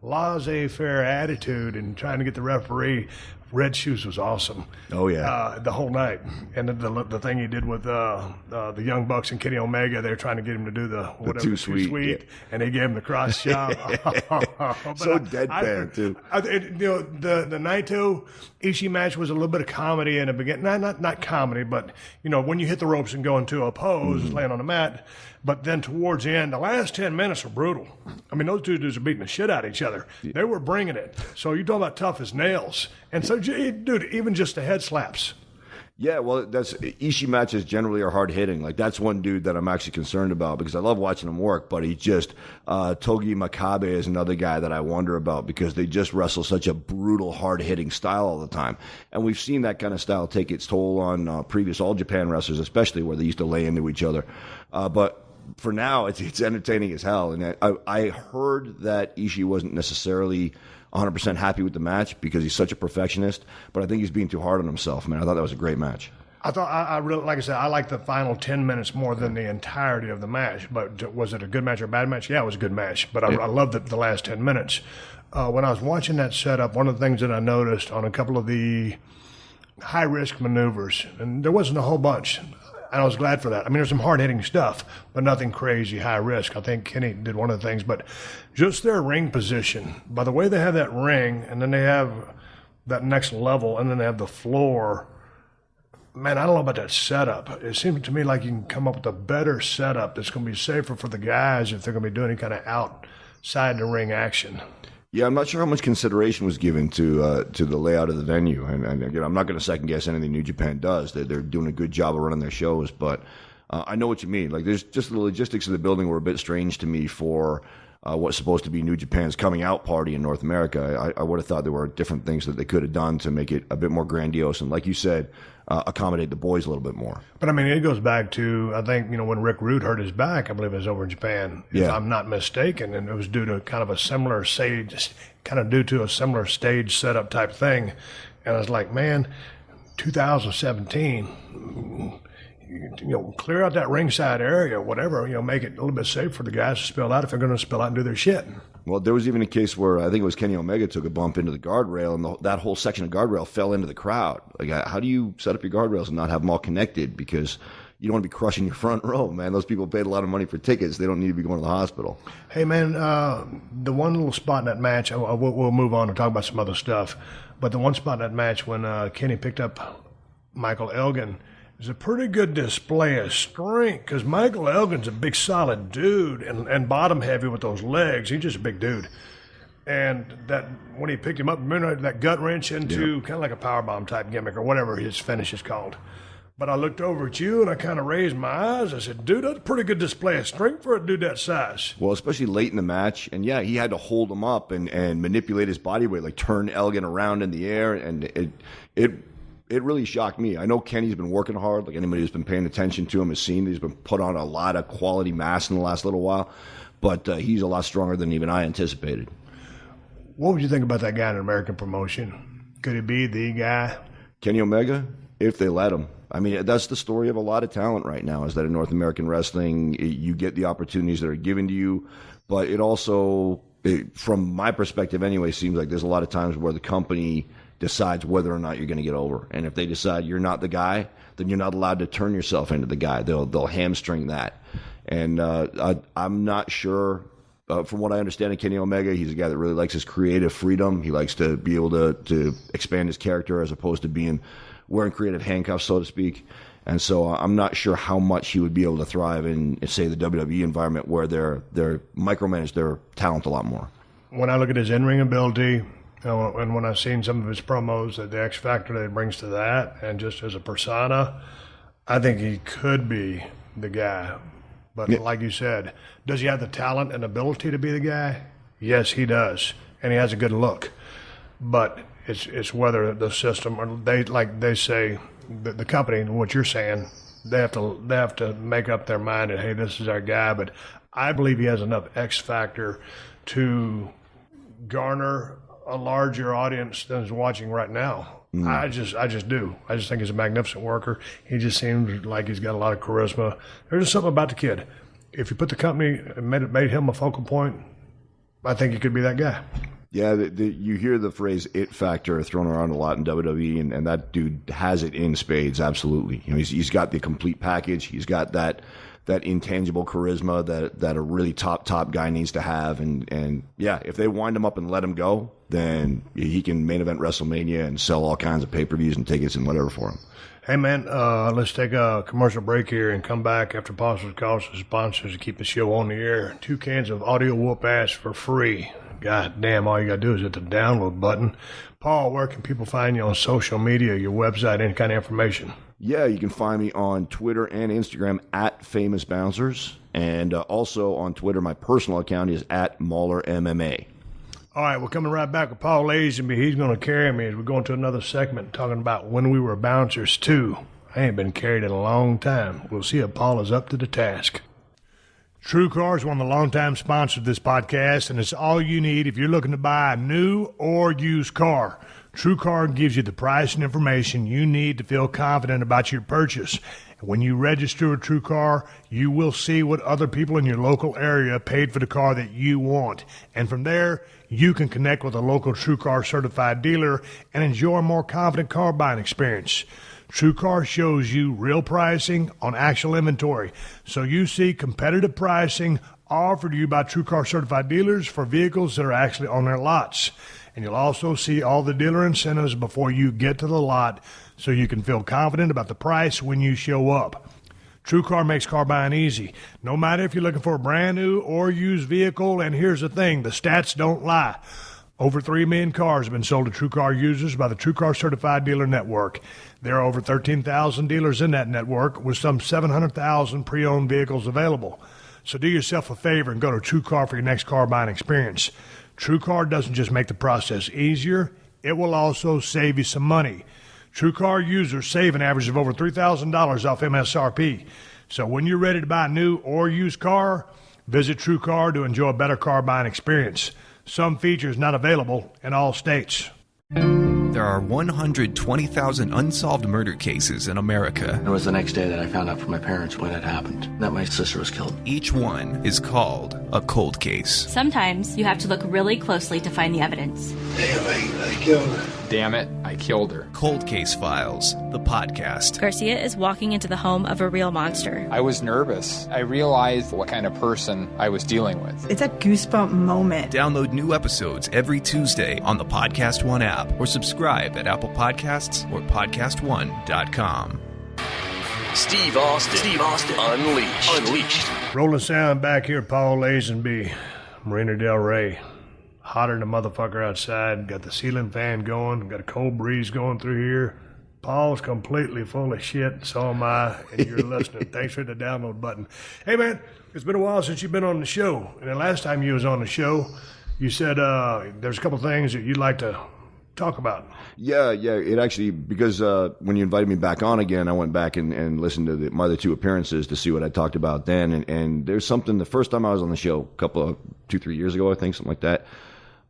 laissez-faire attitude and trying to get the referee. Red Shoes was awesome. Oh, yeah. The whole night. And the thing he did with the Young Bucks and Kenny Omega, they were trying to get him to do the Too Sweet. Yeah. And they gave him the cross shot. So deadpan, too. The Naito Ishii match was a little bit of comedy in the beginning. Not comedy, but, when you hit the ropes and go into a pose, laying on the mat. But then towards the end, the last 10 minutes were brutal. I mean, those two dudes are beating the shit out of each other. They were bringing it. So you're talking about tough as nails. And so, dude, even just the head slaps. Yeah, well, Ishii matches generally are hard hitting. Like, that's one dude that I'm actually concerned about because I love watching him work, but he just, Togi Makabe is another guy that I wonder about because they just wrestle such a brutal, hard hitting style all the time. And we've seen that kind of style take its toll on previous All Japan wrestlers, especially where they used to lay into each other. But for now, it's entertaining as hell. And I heard that Ishii wasn't necessarily 100% happy with the match because he's such a perfectionist, but I think he's being too hard on himself, man. I thought that was a great match. I thought, I really, like I said, I like the final 10 minutes more than the entirety of the match. But was it a good match or a bad match? Yeah, it was a good match. But I loved the last 10 minutes. When I was watching that setup, one of the things that I noticed on a couple of the high-risk maneuvers, and there wasn't a whole bunch, and I was glad for that. I mean, there's some hard-hitting stuff, but nothing crazy high risk. I think Kenny did one of the things, but just their ring position, by the way they have that ring, and then they have that next level, and then they have the floor. Man, I don't know about that setup. It seems to me like you can come up with a better setup that's going to be safer for the guys if they're going to be doing any kind of outside the ring action. Yeah, I'm not sure how much consideration was given to the layout of the venue. And again, I'm not going to second guess anything New Japan does. They're doing a good job of running their shows, but I know what you mean. Like, there's just the logistics of the building were a bit strange to me for what's supposed to be New Japan's coming out party in North America. I would have thought there were different things that they could have done to make it a bit more grandiose and, like you said, accommodate the boys a little bit more. But I mean, it goes back to, I think, when Rick Rude hurt his back, I believe it was over in Japan, if I'm not mistaken, and it was due to kind of a similar stage setup type thing. And I was like, man, 2017, clear out that ringside area, whatever, make it a little bit safe for the guys to spill out if they're going to spill out and do their shit. Well, there was even a case where I think it was Kenny Omega took a bump into the guardrail, and that whole section of guardrail fell into the crowd. Like, how do you set up your guardrails and not have them all connected? Because you don't want to be crushing your front row, man. Those people paid a lot of money for tickets. They don't need to be going to the hospital. Hey, man, the one little spot in that match, we'll move on and talk about some other stuff, but the one spot in that match when Kenny picked up Michael Elgin, it's a pretty good display of strength because Michael Elgin's a big, solid dude and bottom heavy with those legs. He's just a big dude. And that when he picked him up, remember that gut wrench into kind of like a powerbomb type gimmick or whatever his finish is called. But I looked over at you and I kind of raised my eyes. I said, dude, that's a pretty good display of strength for a dude that size. Well, especially late in the match. And yeah, he had to hold him up and manipulate his body weight, like turn Elgin around in the air. And it really shocked me. I know Kenny's been working hard. Like anybody who's been paying attention to him has seen that he's been put on a lot of quality mass in the last little while. But he's a lot stronger than even I anticipated. What would you think about that guy in American promotion? Could he be the guy? Kenny Omega, if they let him. I mean, that's the story of a lot of talent right now, is that in North American wrestling, you get the opportunities that are given to you. But it also, from my perspective anyway, seems like there's a lot of times where the company decides whether or not you're going to get over. And if they decide you're not the guy, then you're not allowed to turn yourself into the guy. They'll hamstring that. And I'm not sure. From what I understand of Kenny Omega, he's a guy that really likes his creative freedom. He likes to be able to expand his character as opposed to being wearing creative handcuffs, so to speak. And so I'm not sure how much he would be able to thrive in, say, the WWE environment where they're micromanage their talent a lot more. When I look at his in-ring ability, and when I've seen some of his promos, the X factor that he brings to that, and just as a persona, I think he could be the guy. But like you said, does he have the talent and ability to be the guy? Yes, he does, and he has a good look. But it's whether the system, or they say, the company, what you're saying, they have to make up their mind that, hey, this is our guy. But I believe he has enough X factor to garner a larger audience than is watching right now. I just do. I just think he's a magnificent worker. He just seems like he's got a lot of charisma. There's just something about the kid. If you put the company and made him a focal point, I think he could be that guy. Yeah, you hear the phrase "it factor" thrown around a lot in WWE, and that dude has it in spades. Absolutely, he's got the complete package. He's got that intangible charisma that a really top guy needs to have. And yeah, if they wind him up and let him go, then he can main event WrestleMania and sell all kinds of pay-per-views and tickets and whatever for him. Hey, man, let's take a commercial break here and come back after Paul's calls to sponsors to keep the show on the air. 2 cans of audio whoop-ass for free. God damn, all you got to do is hit the download button. Paul, where can people find you on social media, your website, any kind of information? Yeah, you can find me on Twitter and Instagram at Famous Bouncers. And also on Twitter, my personal account is at Mauler MMA. All right, we're coming right back with Paul Lazenby. He's going to carry me as we go into another segment talking about when we were bouncers, too. I ain't been carried in a long time. We'll see if Paul is up to the task. True Car is one of the longtime sponsors of this podcast, and it's all you need if you're looking to buy a new or used car. TrueCar gives you the price and information you need to feel confident about your purchase. And when you register with TrueCar, you will see what other people in your local area paid for the car that you want. And from there, you can connect with a local TrueCar certified dealer and enjoy a more confident car buying experience. TrueCar shows you real pricing on actual inventory, so you see competitive pricing offered to you by TrueCar certified dealers for vehicles that are actually on their lots. And you'll also see all the dealer incentives before you get to the lot, so you can feel confident about the price when you show up. TrueCar makes car buying easy, no matter if you're looking for a brand new or used vehicle. And here's the thing, the stats don't lie. Over 3 million cars have been sold to TrueCar users by the TrueCar Certified Dealer Network. There are over 13,000 dealers in that network with some 700,000 pre-owned vehicles available. So do yourself a favor and go to TrueCar for your next car buying experience. TrueCar doesn't just make the process easier, it will also save you some money. TrueCar users save an average of over $3,000 off MSRP. So when you're ready to buy a new or used car, visit TrueCar to enjoy a better car buying experience. Some features not available in all states. There are 120,000 unsolved murder cases in America. It was the next day that I found out from my parents when it happened, that my sister was killed. Each one is called a cold case. Sometimes you have to look really closely to find the evidence. Damn, I killed her. Damn it, I killed her. Cold Case Files, the podcast. Garcia is walking into the home of a real monster. I was nervous. I realized what kind of person I was dealing with. It's a goosebump moment. Download new episodes every Tuesday on the PodcastOne app or subscribe at Apple Podcasts or PodcastOne.com. Steve Austin Unleashed. Rolling sound back here, Paul Lazenby, Marina Del Rey. Hotter than a motherfucker outside. Got the ceiling fan going. Got a cold breeze going through here. Paul's completely full of shit. So am I. And you're listening. Thanks for the download button. Hey, man, it's been a while since you've been on the show. And the last time you was on the show, you said there's a couple things that you'd like to talk about. Yeah. It actually, because when you invited me back on again, I went back and listened to my other two appearances to see what I talked about then. And there's something, the first time I was on the show, 2-3 years ago, I think, something like that,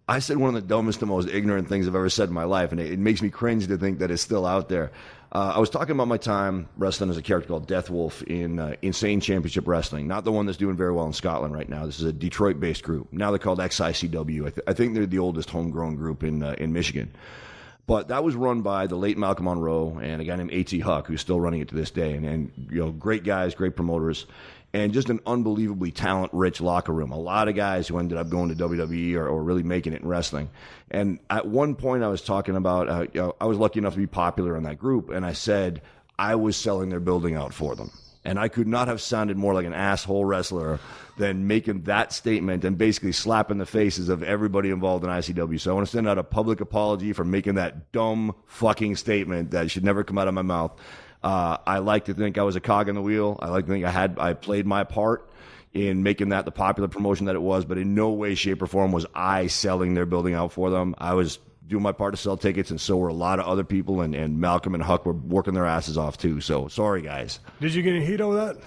I said one of the dumbest and most ignorant things I've ever said in my life, and it makes me cringe to think that it's still out there. I was talking about my time wrestling as a character called Death Wolf in Insane Championship Wrestling, not the one that's doing very well in Scotland right now. This is a Detroit-based group. Now they're called XICW. I think they're the oldest homegrown group in Michigan. But that was run by the late Malcolm Monroe and a guy named A.T. Huck, who's still running it to this day. And you know, great guys, great promoters, and just an unbelievably talent-rich locker room. A lot of guys who ended up going to WWE or really making it in wrestling. And at one point I was talking about, I was lucky enough to be popular in that group, and I said I was selling their building out for them. And I could not have sounded more like an asshole wrestler than making that statement and basically slapping the faces of everybody involved in ICW. So I want to send out a public apology for making that dumb fucking statement that should never come out of my mouth. I like to think I was a cog in the wheel. I like to think I played my part in making that the popular promotion that it was, but in no way, shape, or form was I selling their building out for them. I was doing my part to sell tickets, and so were a lot of other people, and Malcolm and Huck were working their asses off too. So sorry, guys. Did you get any heat over that?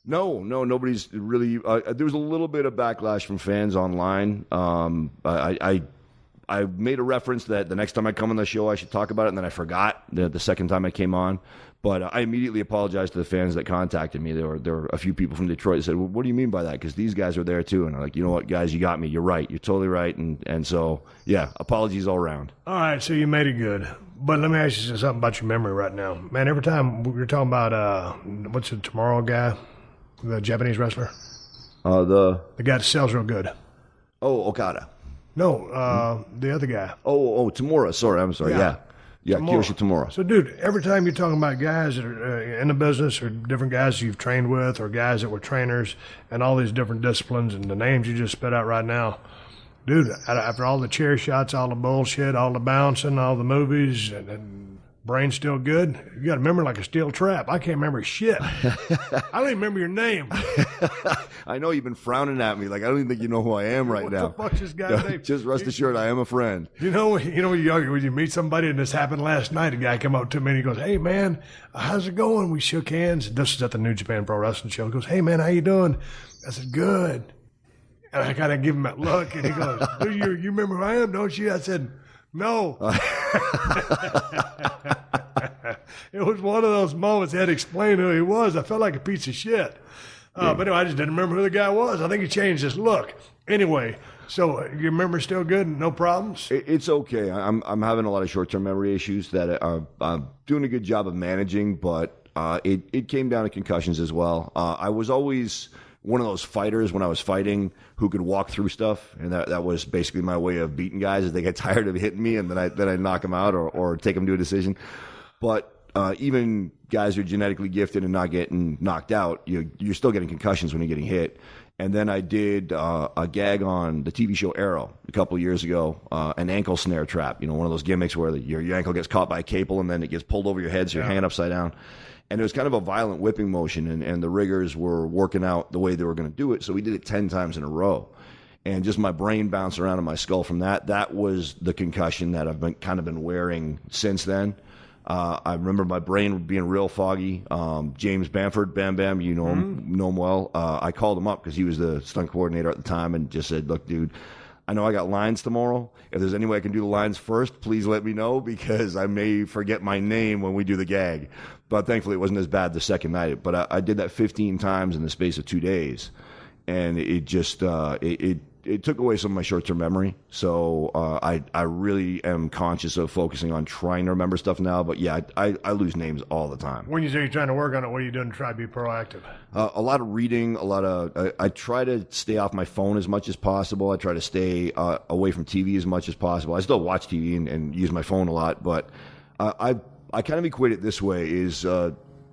No, nobody's really. There was a little bit of backlash from fans online. I made a reference that the next time I come on the show I should talk about it, and then I forgot the second time I came on. But I immediately apologized to the fans that contacted me. There were a few people from Detroit that said, well, what do you mean by that? Because these guys are there too. And I'm like, you know what, guys, you got me. You're right. You're totally right. And so, yeah, apologies all around. All right, so you made it good. But let me ask you something about your memory right now. Man, every time we're talking about, what's the Tomorrow guy, the Japanese wrestler? The guy that sells real good. Oh, Okada. No, the other guy. Oh, Tamura. Sorry, I'm sorry. Yeah, Kiyoshi Tamura. So, dude, every time you're talking about guys that are in the business or different guys you've trained with or guys that were trainers and all these different disciplines and the names you just spit out right now, dude, after all the chair shots, all the bullshit, all the bouncing, all the movies, and brain's still good, you got to remember like a steel trap. I can't remember shit. I don't even remember your name. I know you've been frowning at me like I don't even think you know who I am right now. What the fuck's this guy's name? Just rest assured, I am a friend. You know when you meet somebody, and this happened last night, a guy came up to me and he goes, hey man, how's it going? We shook hands. This is at the New Japan Pro Wrestling show. He goes, hey man, how you doing? I said, good. And I kind of give him that look, and he goes, dude, you remember who I am, don't you? I said, no. It was one of those moments he had to explain who he was. I felt like a piece of shit. But anyway, I just didn't remember who the guy was. I think he changed his look. Anyway, so your memory's still good? No problems? It's okay. I'm having a lot of short-term memory issues that I'm doing a good job of managing, but it came down to concussions as well. I was always one of those fighters when I was fighting who could walk through stuff, and that was basically my way of beating guys. Is they get tired of hitting me, and then I knock them out or take them to a decision. But even guys who are genetically gifted and not getting knocked out, you're still getting concussions when you're getting hit. And then I did a gag on the TV show Arrow a couple of years ago, an ankle snare trap. One of those gimmicks where your ankle gets caught by a cable and then it gets pulled over your head, so you're hanging upside down. And it was kind of a violent whipping motion, and the riggers were working out the way they were going to do it. So we did it 10 times in a row. And just my brain bounced around in my skull from that. That was the concussion that I've been wearing since then. I remember my brain being real foggy. James Bamford, Bam Bam, you know him well. I called him up because he was the stunt coordinator at the time and just said, look, dude, I know I got lines tomorrow. If there's any way I can do the lines first, please let me know because I may forget my name when we do the gag. But thankfully it wasn't as bad the second night. But I did that 15 times in the space of 2 days. And it just, it took away some of my short-term memory. So I really am conscious of focusing on trying to remember stuff now. But yeah, I lose names all the time. When you say you're trying to work on it, what are you doing to try to be proactive? A lot of reading, I try to stay off my phone as much as possible. I try to stay away from TV as much as possible. I still watch TV and use my phone a lot, but I kind of equate it this way is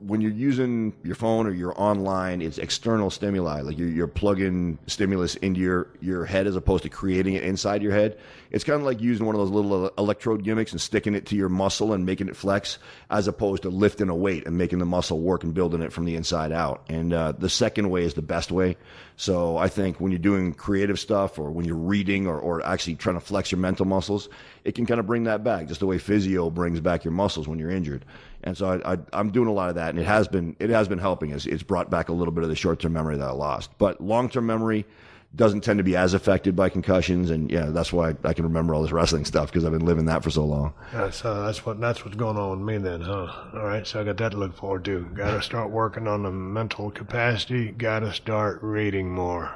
when you're using your phone or you're online, it's external stimuli. Like you're plugging stimulus into your head as opposed to creating it inside your head. It's kind of like using one of those little electrode gimmicks and sticking it to your muscle and making it flex as opposed to lifting a weight and making the muscle work and building it from the inside out. And the second way is the best way. So I think when you're doing creative stuff or when you're reading or actually trying to flex your mental muscles, it can kind of bring that back, just the way physio brings back your muscles when you're injured. And so I'm doing a lot of that, and it has been helping. It's brought back a little bit of the short-term memory that I lost. But long-term memory doesn't tend to be as affected by concussions, and yeah, that's why I can remember all this wrestling stuff because I've been living that for so long. So that's what's going on with me then, huh? All right, so I got that to look forward to. Got to start working on the mental capacity. Got to start reading more.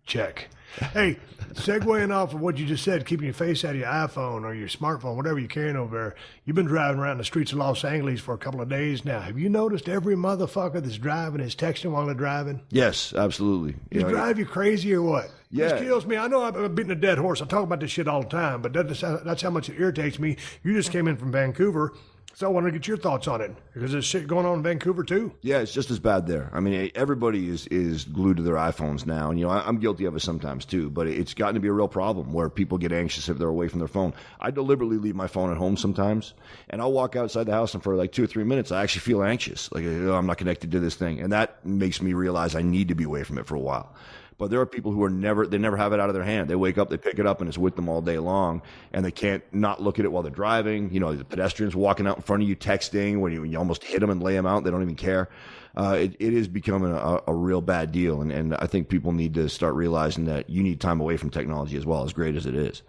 Check. Hey, segueing off of what you just said, keeping your face out of your iPhone or your smartphone, whatever you're carrying over there, you've been driving around the streets of Los Angeles for a couple of days now. Have you noticed every motherfucker that's driving is texting while they're driving? Yes, absolutely. Drive you crazy or what? Yeah. This kills me. I know I'm beating a dead horse. I talk about this shit all the time, but that's how much it irritates me. You just came in from Vancouver. So I want to get your thoughts on it, because there's shit going on in Vancouver too. Yeah, it's just as bad there. I mean, everybody is glued to their iPhones now, and I'm guilty of it sometimes too. But it's gotten to be a real problem where people get anxious if they're away from their phone. I deliberately leave my phone at home sometimes, and I'll walk outside the house, and for like 2 or 3 minutes, I actually feel anxious, like I'm not connected to this thing, and that makes me realize I need to be away from it for a while. But there are people who never have it out of their hand. They wake up, they pick it up, and it's with them all day long, and they can't not look at it while they're driving. The pedestrians walking out in front of you, texting, when you almost hit them and lay them out, they don't even care. It is becoming a real bad deal, and I think people need to start realizing that you need time away from technology as well, as great as it is.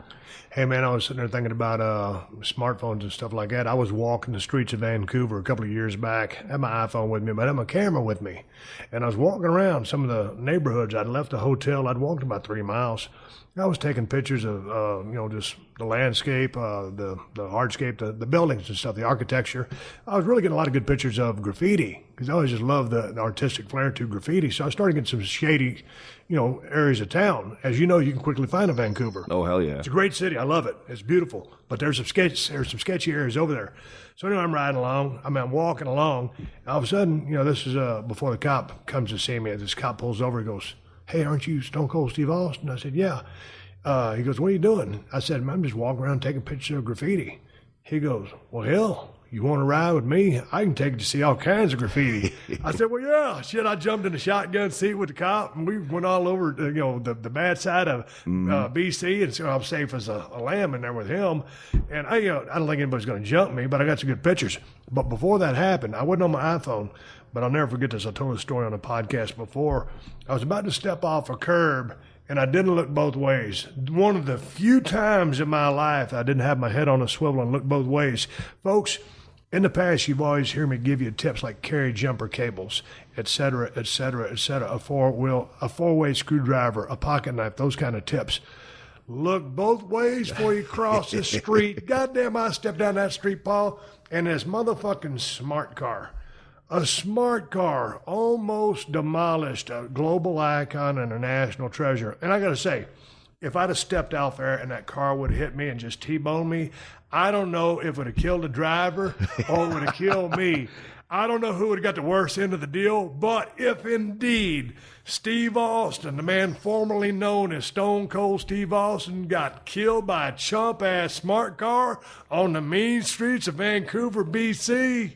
Hey, man, I was sitting there thinking about smartphones and stuff like that. I was walking the streets of Vancouver a couple of years back. I had my iPhone with me, but I had my camera with me. And I was walking around some of the neighborhoods. I'd left the hotel. I'd walked about 3 miles. I was taking pictures of, just the landscape, the hardscape, the buildings and stuff, the architecture. I was really getting a lot of good pictures of graffiti because I always just love the artistic flair to graffiti. So I started getting some shady, areas of town. As you know, you can quickly find in Vancouver. Oh, hell yeah. It's a great city. I love it. It's beautiful. But there's some sketchy areas over there. So anyway, I'm riding along. I'm walking along. All of a sudden, this is before the cop comes to see me. This cop pulls over. He goes, "Hey, aren't you Stone Cold Steve Austin?" I said, "Yeah." He goes, "What are you doing?" I said, "I'm just walking around taking pictures of graffiti." He goes, "Well, hell, you want to ride with me? I can take you to see all kinds of graffiti." I said, "Well, yeah." Shit, I jumped in the shotgun seat with the cop, and we went all over, the bad side of BC, and so I'm safe as a lamb in there with him. And I don't think anybody's going to jump me, but I got some good pictures. But before that happened, I wasn't on my iPhone, but I'll never forget this. I told this story on a podcast before. I was about to step off a curb, and I didn't look both ways. One of the few times in my life I didn't have my head on a swivel and look both ways. Folks, in the past, you've always heard me give you tips like carry jumper cables, etc., etc., etc., a four-way screwdriver, a pocket knife, those kind of tips. Look both ways before you cross the street. Goddamn, I stepped down that street, Paul, and this motherfucking smart car. A smart car almost demolished a global icon and a national treasure. And I got to say, if I'd have stepped out there and that car would have hit me and just T-boned me, I don't know if it would have killed the driver or it would have killed me. I don't know who would have got the worst end of the deal, but if indeed Steve Austin, the man formerly known as Stone Cold Steve Austin, got killed by a chump-ass smart car on the mean streets of Vancouver, BC,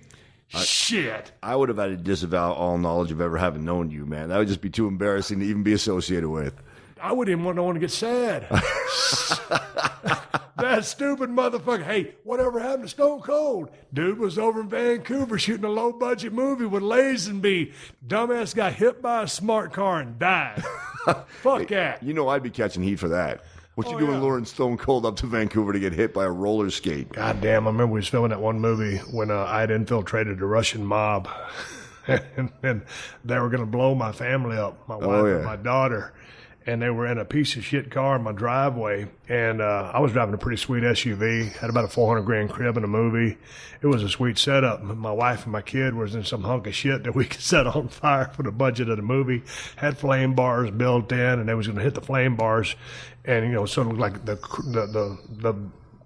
shit. I would have had to disavow all knowledge of ever having known you, man. That would just be too embarrassing to even be associated with. I wouldn't even want to get sad. That stupid motherfucker. Hey, whatever happened to Stone Cold? Dude was over in Vancouver shooting a low-budget movie with Lazenby. Dumbass got hit by a smart car and died. Fuck that. You know I'd be catching heat for that. What you doing luring Stone Cold up to Vancouver to get hit by a roller skate? God damn, I remember we was filming that one movie when I had infiltrated the Russian mob. and they were going to blow my family up, my wife and my daughter. And they were in a piece of shit car in my driveway. And I was driving a pretty sweet SUV, had about a $400,000 crib in a movie. It was a sweet setup. My wife and my kid was in some hunk of shit that we could set on fire for the budget of the movie. Had flame bars built in, and they was going to hit the flame bars. And, you know, so it looked like the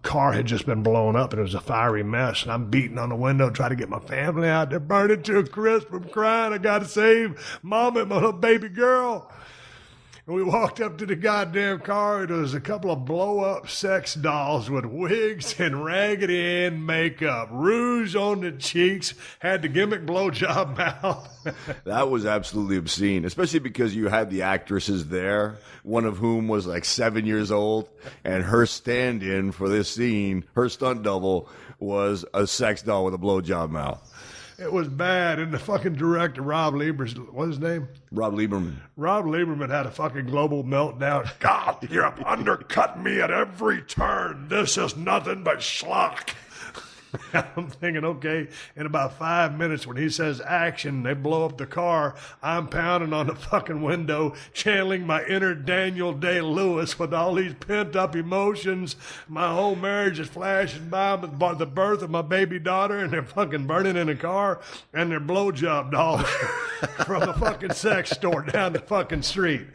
car had just been blown up, and it was a fiery mess. And I'm beating on the window, trying to get my family out. They're burning to a crisp. I'm crying. I got to save Mama and my little baby girl. And we walked up to the goddamn car, and there was a couple of blow-up sex dolls with wigs and Raggedy Ann makeup, rouge on the cheeks, had the gimmick blowjob mouth. That was absolutely obscene, especially because you had the actresses there, one of whom was like 7 years old, and her stand-in for this scene, her stunt double, was a sex doll with a blowjob mouth. It was bad, and the fucking director, Rob Lieberman, what's his name? Rob Lieberman. Rob Lieberman had a fucking global meltdown. God, you're undercutting me at every turn. This is nothing but schlock. I'm thinking, okay, in about 5 minutes when he says action, they blow up the car, I'm pounding on the fucking window, channeling my inner Daniel Day-Lewis with all these pent-up emotions. My whole marriage is flashing by with the birth of my baby daughter, and they're fucking burning in a car, and they're blowjob dolls from the fucking sex store down the fucking street.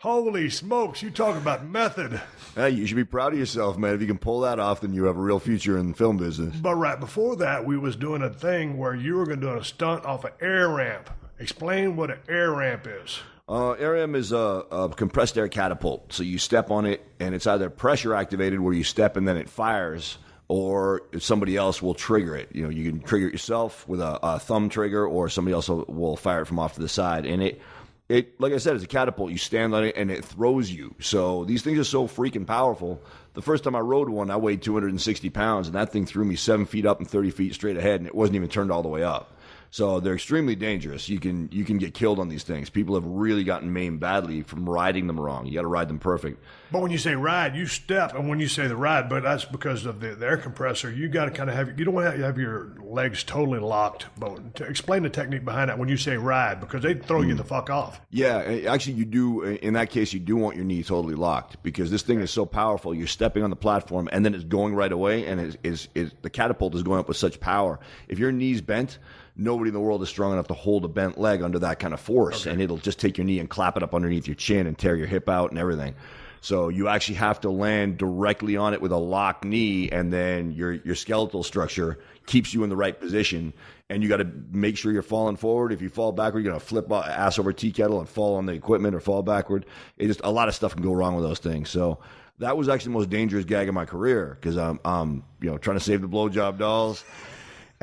Holy smokes, you talk about method. Hey, you should be proud of yourself, man. If you can pull that off, then you have a real future in the film business. But right before that, we was doing a thing where you were going to do a stunt off an air ramp. Explain what an air ramp is. Air ramp is a compressed air catapult. So you step on it, and it's either pressure activated where you step and then it fires, or somebody else will trigger it. You know, you can trigger it yourself with a thumb trigger, or somebody else will fire it from off to the side. And it, like I said, it's a catapult. You stand on it, and it throws you. So these things are so freaking powerful. The first time I rode one, I weighed 260 pounds, and that thing threw me 7 feet up and 30 feet straight ahead, and it wasn't even turned all the way up. So they're extremely dangerous. You can get killed on these things. People have really gotten maimed badly from riding them wrong. You got to ride them perfect. But when you say ride, you step, and when you say the ride, but that's because of the air compressor. You got to kind of have, you don't want to have your legs totally locked. But explain the technique behind that when you say ride, because they throw you the fuck off. Yeah, actually you do. In that case, you do want your knee totally locked, because this thing is so powerful. You're stepping on the platform, and then it's going right away, and the catapult is going up with such power. If your knee's bent, nobody in the world is strong enough to hold a bent leg under that kind of force, and it'll just take your knee and clap it up underneath your chin and tear your hip out and everything. So you actually have to land directly on it with a locked knee, and then your skeletal structure keeps you in the right position, and you got to make sure you're falling forward. If you fall backward, you're going to flip ass over tea kettle and fall on the equipment or fall backward. A lot of stuff can go wrong with those things. So that was actually the most dangerous gag of my career, because I'm trying to save the blowjob dolls.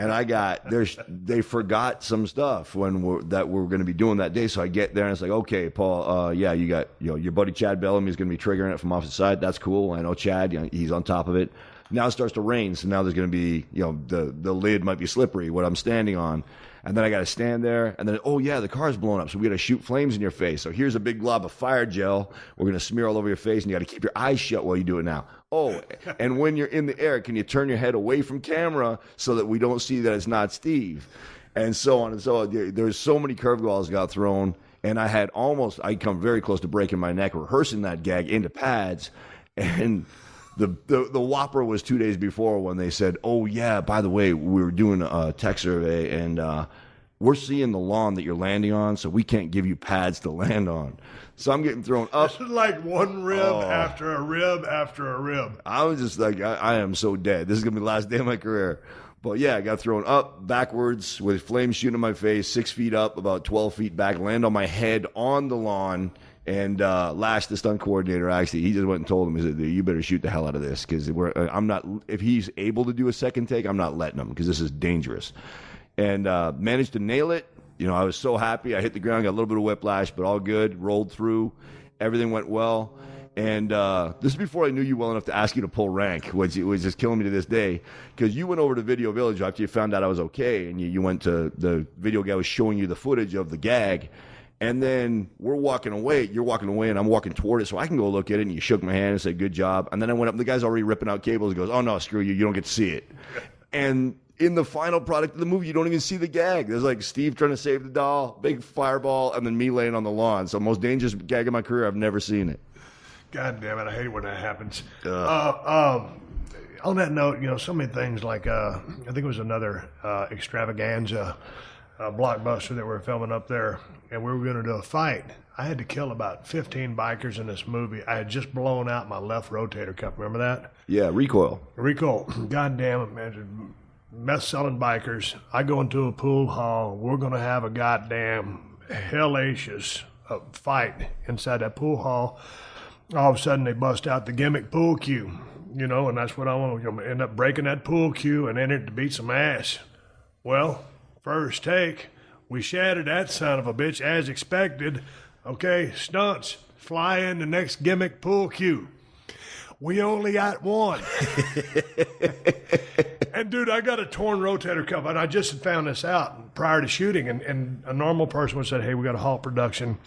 And they forgot some stuff that we're going to be doing that day. So I get there and it's like, okay, Paul, you got, your buddy Chad Bellamy is going to be triggering it from opposite side. That's cool. I know Chad, he's on top of it. Now it starts to rain, so now there's going to be, the lid might be slippery, what I'm standing on. And then I got to stand there, and then, oh, yeah, the car's blown up, so we got to shoot flames in your face. So here's a big glob of fire gel. We're going to smear all over your face, and you got to keep your eyes shut while you do it now. Oh, and when you're in the air, can you turn your head away from camera so that we don't see that it's not Steve? And so on and so on. There's so many curveballs got thrown, and I come very close to breaking my neck rehearsing that gag into pads, and the whopper was 2 days before when they said, oh, yeah, by the way, we were doing a tech survey, and we're seeing the lawn that you're landing on, so we can't give you pads to land on. So I'm getting thrown up. This is like one rib after a rib after a rib. I was just like, I am so dead. This is going to be the last day of my career. But, yeah, I got thrown up, backwards, with flames shooting in my face, 6 feet up, about 12 feet back, land on my head on the lawn. And Lash, the stunt coordinator, actually, he just went and told him, he said, you better shoot the hell out of this, because I'm not. If he's able to do a second take, I'm not letting him, because this is dangerous. And managed to nail it. I was so happy. I hit the ground, got a little bit of whiplash, but all good. Rolled through. Everything went well. And this is before I knew you well enough to ask you to pull rank, which was just killing me to this day, because you went over to Video Village after you found out I was okay, and you went to the video guy was showing you the footage of the gag. And then we're walking away. You're walking away, and I'm walking toward it, so I can go look at it. And you shook my hand and said, good job. And then I went up, and the guy's already ripping out cables. He goes, oh, no, screw you. You don't get to see it. And in the final product of the movie, you don't even see the gag. There's like Steve trying to save the doll, big fireball, and then me laying on the lawn. So most dangerous gag of my career, I've never seen it. God damn it, I hate it when that happens. On that note, so many things like, I think it was another extravaganza blockbuster that we were filming up there, and we were going to do a fight. I had to kill about 15 bikers in this movie. I had just blown out my left rotator cuff. Remember that? Yeah, recoil. God damn it, man. Meth-selling bikers. I go into a pool hall. We're going to have a goddamn hellacious fight inside that pool hall. All of a sudden, they bust out the gimmick pool cue, and that's what I want to end up breaking that pool cue and enter it to beat some ass. Well, first take, we shattered that son of a bitch as expected. Okay, stunts, fly in the next gimmick pool cue. We only got one. And, dude, I got a torn rotator cuff, and I just found this out prior to shooting, and a normal person would say, hey, we got to halt production.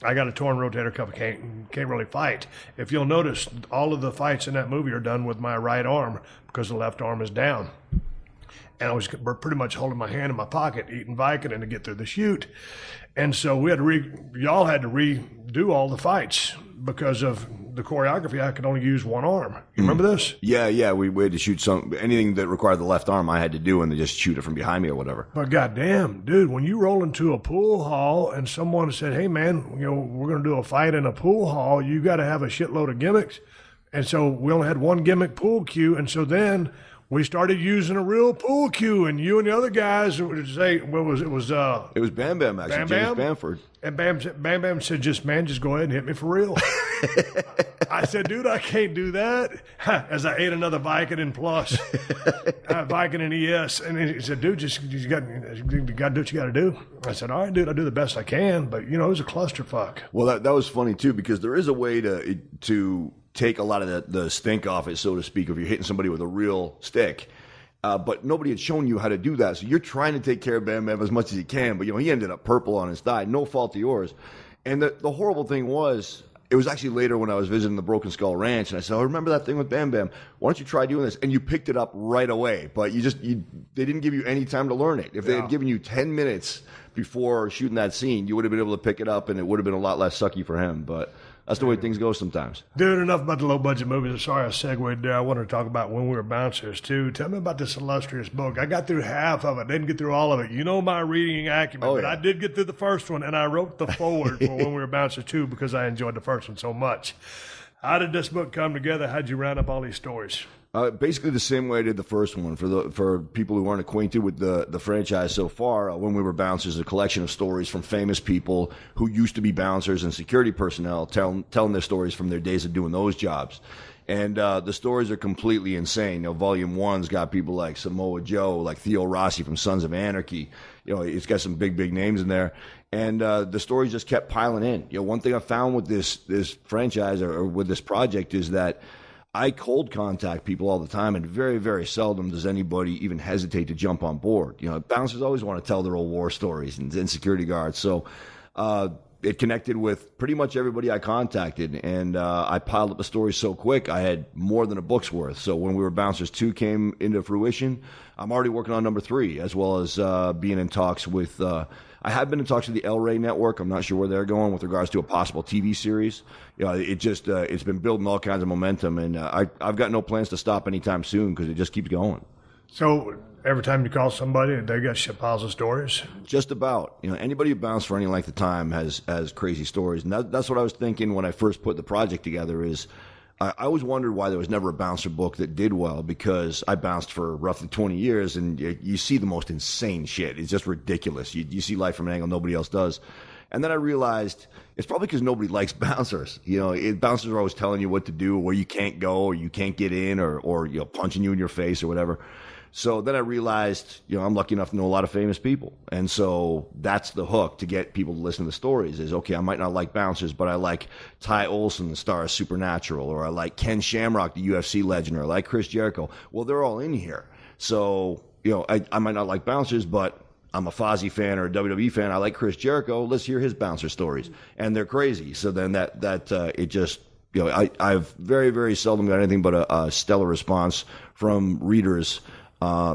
I got a torn rotator cuff. I can't really fight. If you'll notice, all of the fights in that movie are done with my right arm because the left arm is down. And I was pretty much holding my hand in my pocket, eating Vicodin to get through the shoot. And so we had y'all had to redo all the fights because of the choreography. I could only use one arm. You remember this? Yeah. We had to shoot anything that required the left arm I had to do, and they just shoot it from behind me or whatever. But goddamn, dude, when you roll into a pool hall and someone said, hey, man, we're going to do a fight in a pool hall, you got to have a shitload of gimmicks. And so we only had one gimmick pool cue, and so then we started using a real pool cue, and you and the other guys would say, what was it? It was Bam Bam, actually, Bam James Bam? Bamford. And Bam Bam said, just go ahead and hit me for real. I said, dude, I can't do that. As I ate another Vicodin Plus, Vicodin ES. And he said, dude, you got to do what you got to do. I said, all right, dude, I'll do the best I can. But, it was a clusterfuck. Well, that was funny, too, because there is a way to take a lot of the stink off it, so to speak, if you're hitting somebody with a real stick. But nobody had shown you how to do that. So you're trying to take care of Bam Bam as much as you can. But, he ended up purple on his thigh. No fault of yours. And the horrible thing was, it was actually later when I was visiting the Broken Skull Ranch, and I said, remember that thing with Bam Bam? Why don't you try doing this? And you picked it up right away. But they didn't give you any time to learn it. If they had given you 10 minutes before shooting that scene, you would have been able to pick it up, and it would have been a lot less sucky for him. But that's the way things go sometimes. Dude, enough about the low-budget movies. Sorry I segued there. I wanted to talk about When We Were Bouncers, too. Tell me about this illustrious book. I got through half of it. Didn't get through all of it. You know my reading acumen, but I did get through the first one, and I wrote the foreword for When We Were Bouncers, too, because I enjoyed the first one so much. How did this book come together? How'd you round up all these stories? Basically the same way I did the first one. For people who aren't acquainted with the franchise so far, When We Were Bouncers is a collection of stories from famous people who used to be bouncers and security personnel telling their stories from their days of doing those jobs. And the stories are completely insane. Volume 1's got people like Samoa Joe, like Theo Rossi from Sons of Anarchy. It's got some big names in there. And the stories just kept piling in. One thing I found with this franchise or with this project is that I cold contact people all the time, and very, very seldom does anybody even hesitate to jump on board. Bouncers always want to tell their old war stories and security guards. So it connected with pretty much everybody I contacted, and I piled up the stories so quick, I had more than a book's worth. So when We Were Bouncers 2 came into fruition, I'm already working on number 3, as well as being in talks with... I have been in talks with the El Rey Network. I'm not sure where they're going with regards to a possible TV series. It's been building all kinds of momentum, and I've got no plans to stop anytime soon because it just keeps going. So every time you call somebody, they got piles of stories? Just about. Anybody who bounced for any length of time has crazy stories, and that's what I was thinking when I first put the project together. Is I always wondered why there was never a bouncer book that did well, because I bounced for roughly 20 years, and you see the most insane shit. It's just ridiculous. You see life from an angle nobody else does. And then I realized it's probably because nobody likes bouncers. Bouncers are always telling you what to do, where you can't go, or you can't get in, or punching you in your face or whatever. So then I realized, I'm lucky enough to know a lot of famous people. And so that's the hook to get people to listen to the stories is, okay, I might not like bouncers, but I like Ty Olson, the star of Supernatural, or I like Ken Shamrock, the UFC legend, or I like Chris Jericho. Well, they're all in here. So, I might not like bouncers, but I'm a Fozzy fan or a WWE fan. I like Chris Jericho. Let's hear his bouncer stories. And they're crazy. So then it just... I've very, very seldom got anything but a stellar response from readers,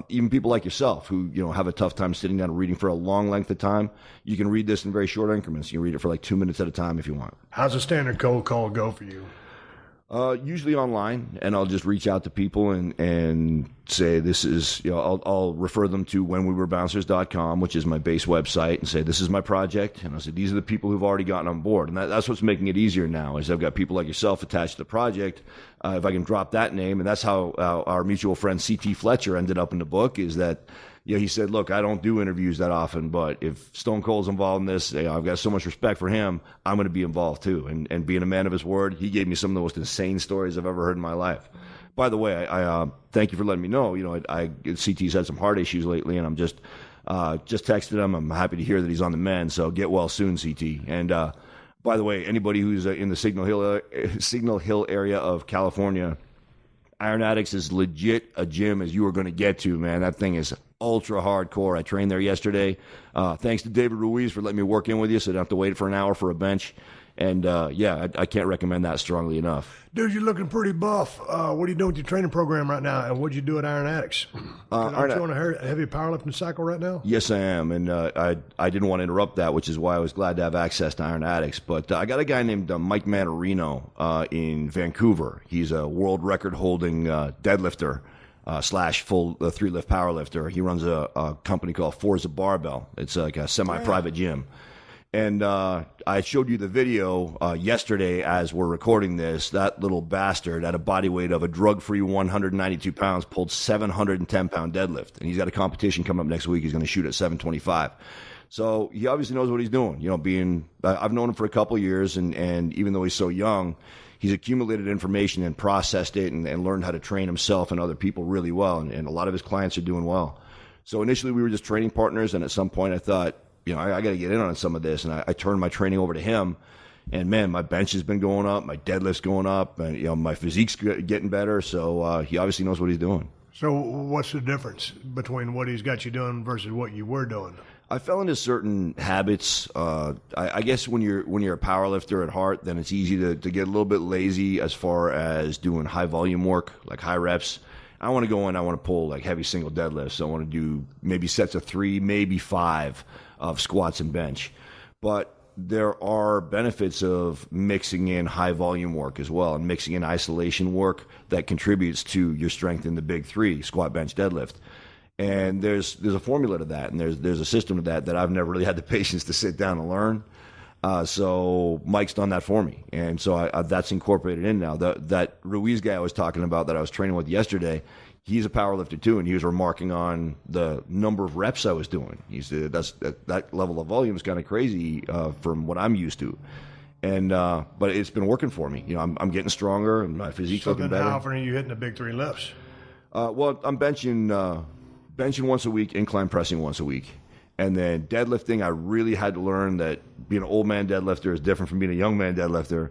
even people like yourself who, have a tough time sitting down and reading for a long length of time. You can read this in very short increments. You can read it for like 2 minutes at a time if you want. How's a standard cold call go for you? Usually online, and I'll just reach out to people and say this is, I'll refer them to whenwewere.bouncers.com, which is my base website, and say this is my project. And I'll say these are the people who've already gotten on board. And that's what's making it easier now is I've got people like yourself attached to the project. If I can drop that name, and that's how our mutual friend C.T. Fletcher ended up in the book, is that he said, look, I don't do interviews that often, but if Stone Cold's involved in this, I've got so much respect for him, I'm going to be involved too. And being a man of his word, he gave me some of the most insane stories I've ever heard in my life. By the way, I thank you for letting me know. CT's had some heart issues lately, and I'm just texted him. I'm happy to hear that he's on the mend, so get well soon, CT. And by the way, anybody who's in the Signal Hill area of California, Iron Addicts is legit a gym as you are going to get to, man. That thing is ultra hardcore. I trained there yesterday. Thanks to David Ruiz for letting me work in with you so I don't have to wait for an hour for a bench. And, I can't recommend that strongly enough. Dude, you're looking pretty buff. What are you doing with your training program right now? And what'd you do at Iron Addicts? Aren't you on a heavy powerlifting cycle right now? Yes, I am. And I didn't want to interrupt that, which is why I was glad to have access to Iron Addicts. But I got a guy named Mike Manarino in Vancouver. He's a world record-holding deadlifter / full 3-lift powerlifter. He runs a company called Forza Barbell. It's like a semi-private gym. And I showed you the video yesterday as we're recording this. That little bastard at a body weight of a drug-free 192 pounds pulled 710-pound deadlift. And he's got a competition coming up next week. He's going to shoot at 725. So he obviously knows what he's doing. I've known him for a couple of years, and even though he's so young, he's accumulated information and processed it and learned how to train himself and other people really well. And a lot of his clients are doing well. So initially we were just training partners, and at some point I thought, I got to get in on some of this. And I turned my training over to him. And, man, my bench has been going up. My deadlift's going up. And, my physique's getting better. So he obviously knows what he's doing. So what's the difference between what he's got you doing versus what you were doing? I fell into certain habits. I guess when you're a powerlifter at heart, then it's easy to get a little bit lazy as far as doing high volume work, like high reps. I want to go in, I want to pull like heavy single deadlifts. I want to do maybe sets of 3, maybe 5 of squats and bench. But there are benefits of mixing in high volume work as well, and mixing in isolation work that contributes to your strength in the big 3, squat, bench, deadlift. And there's a formula to that, and there's a system to that I've never really had the patience to sit down and learn. So Mike's done that for me, and so that's incorporated in now. That Ruiz guy I was talking about that I was training with yesterday, he's a powerlifter too, and he was remarking on the number of reps I was doing. He said that level of volume is kind of crazy from what I'm used to, and but it's been working for me. I'm getting stronger, and my physique's looking better. How often are you hitting the big 3 lifts? Well, I'm benching once a week, incline pressing once a week. And then deadlifting, I really had to learn that being an old man deadlifter is different from being a young man deadlifter.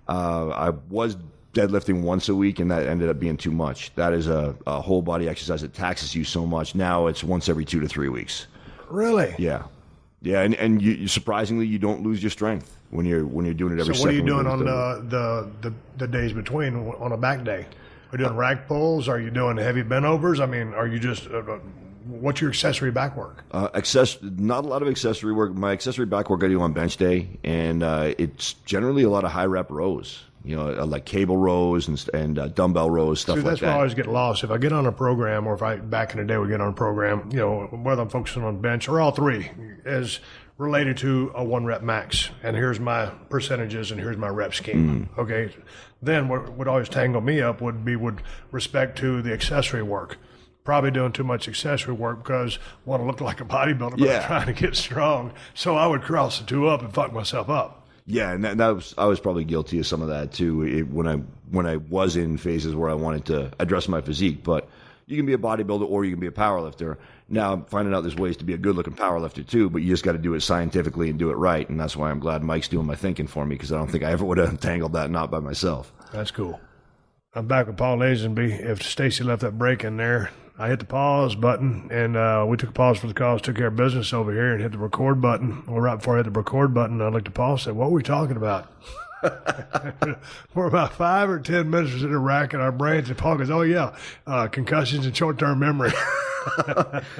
I was deadlifting once a week, and that ended up being too much. That is a whole body exercise that taxes you so much. Now it's once every 2 to 3 weeks. Really? Yeah. Yeah, and you surprisingly, you don't lose your strength when you're doing it every second. So what are you doing on the days between on a back day? Are you doing rack pulls? Are you doing heavy bent overs? I mean, are you just what's your accessory back work? Not a lot of accessory work. My accessory back work I do on bench day, and it's generally a lot of high rep rows. Like cable rows and dumbbell rows, stuff like that. That's where I always get lost. If I get on a program, or if back in the day we get on a program, whether I'm focusing on bench or all three, is related to a 1 rep max. And here's my percentages and here's my rep scheme. Okay. Then what would always tangle me up would be with respect to the accessory work. Probably doing too much accessory work because I want to look like a bodybuilder, but I'm trying to get strong. So I would cross the two up and fuck myself up. Yeah, and I was probably guilty of some of that too when I was in phases where I wanted to address my physique. But you can be a bodybuilder or you can be a powerlifter. Now I'm finding out there's ways to be a good-looking powerlifter too, but you just got to do it scientifically and do it right. And that's why I'm glad Mike's doing my thinking for me, because I don't think I ever would have untangled that knot by myself. That's cool. I'm back with Paul Lazenby. If Stacy left that break in there, I hit the pause button, and we took a pause for the cause, took care of business over here, and hit the record button. Well, right before I hit the record button, I looked at Paul and said, what were we talking about? For about 5 or 10 minutes, we're sitting racking our brains, and Paul goes, oh, yeah, concussions and short-term memory.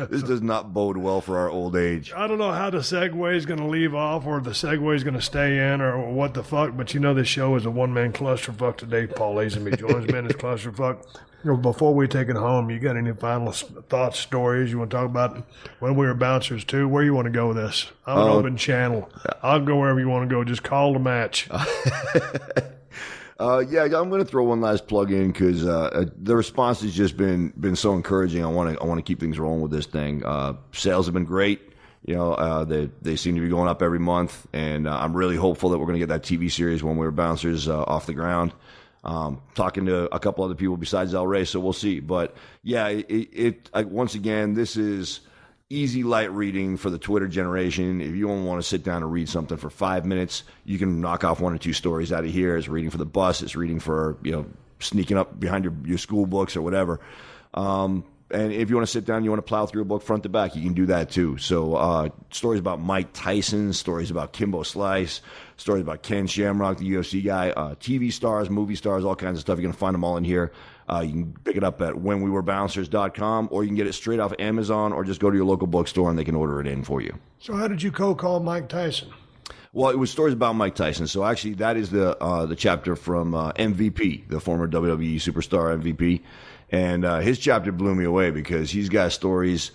This does not bode well for our old age. I don't know how the segue is going to leave off, or the segue is going to stay in, or what the fuck, but this show is a one-man clusterfuck today. Paul Lazenby joins me in his clusterfuck. Before we take it home, you got any final thoughts, stories you want to talk about when we were bouncers too? Where you want to go with this? I'm an open channel. I'll go wherever you want to go. Just call the match. Yeah, I'm going to throw one last plug in because the response has just been so encouraging. I want to keep things rolling with this thing. Sales have been great. They seem to be going up every month, and I'm really hopeful that we're going to get that TV series When We Were Bouncers off the ground. Talking to a couple other people besides El Rey, so we'll see. But yeah, once again, this is easy, light reading for the Twitter generation. If you don't want to sit down and read something for 5 minutes, you can knock off 1 or 2 stories out of here. It's reading for the bus. It's reading for sneaking up behind your school books or whatever. And if you want to sit down, you want to plow through a book front to back, you can do that too. So stories about Mike Tyson, stories about Kimbo Slice, stories about Ken Shamrock, the UFC guy, TV stars, movie stars, all kinds of stuff. You're going to find them all in here. You can pick it up at whenwewerebouncers.com, or you can get it straight off Amazon, or just go to your local bookstore and they can order it in for you. So how did you call Mike Tyson? Well, it was stories about Mike Tyson. So actually, that is the chapter from MVP, the former WWE superstar MVP. And his chapter blew me away because he's got stories,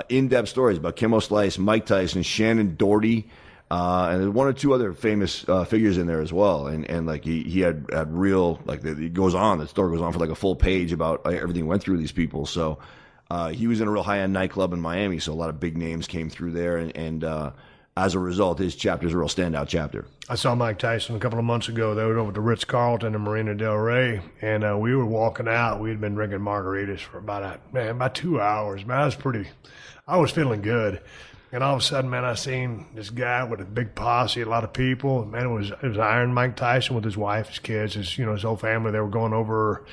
in-depth stories about Kimbo Slice, Mike Tyson, Shannon Doherty, and there's 1 or 2 other famous figures in there as well. And like he had real, like it goes on, the story goes on for like a full page about everything went through these people. So he was in a real high-end nightclub in Miami, so a lot of big names came through there. And as a result, his chapter is a real standout chapter. I saw Mike Tyson a couple of months ago. They were over at the Ritz-Carlton in Marina Del Rey, and we were walking out. We had been drinking margaritas for about 2 hours. Man, I was feeling good. And all of a sudden, man, I seen this guy with a big posse, a lot of people. Man, it was Iron Mike Tyson with his wife, his kids, his whole family. They were going over,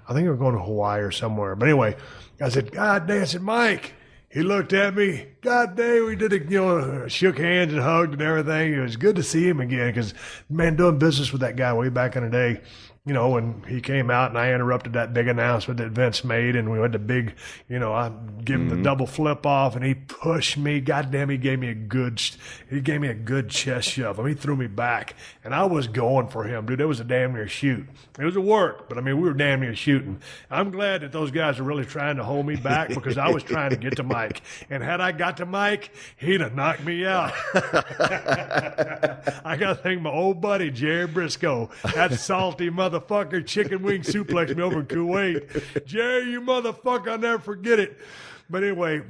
I think they were going to Hawaii or somewhere. But anyway, I said, God damn, I said, Mike. He looked at me. God damn, we did it, shook hands and hugged and everything. It was good to see him again because, man, doing business with that guy way back in the day, when he came out and I interrupted that big announcement that Vince made, and we had the big, I gave him the double flip off, and he pushed me. God damn, he gave me a good chest shove. He threw me back, and I was going for him, dude. It was a damn near shoot. It was a work, but we were damn near shooting. I'm glad that those guys are really trying to hold me back because I was trying to get to Mike, and had I got to Mike, he'd have knocked me out. I got to thank my old buddy Jerry Briscoe, that salty motherfucker, chicken wing suplexed me over in Kuwait. Jerry, you motherfucker, I'll never forget it. But anyway,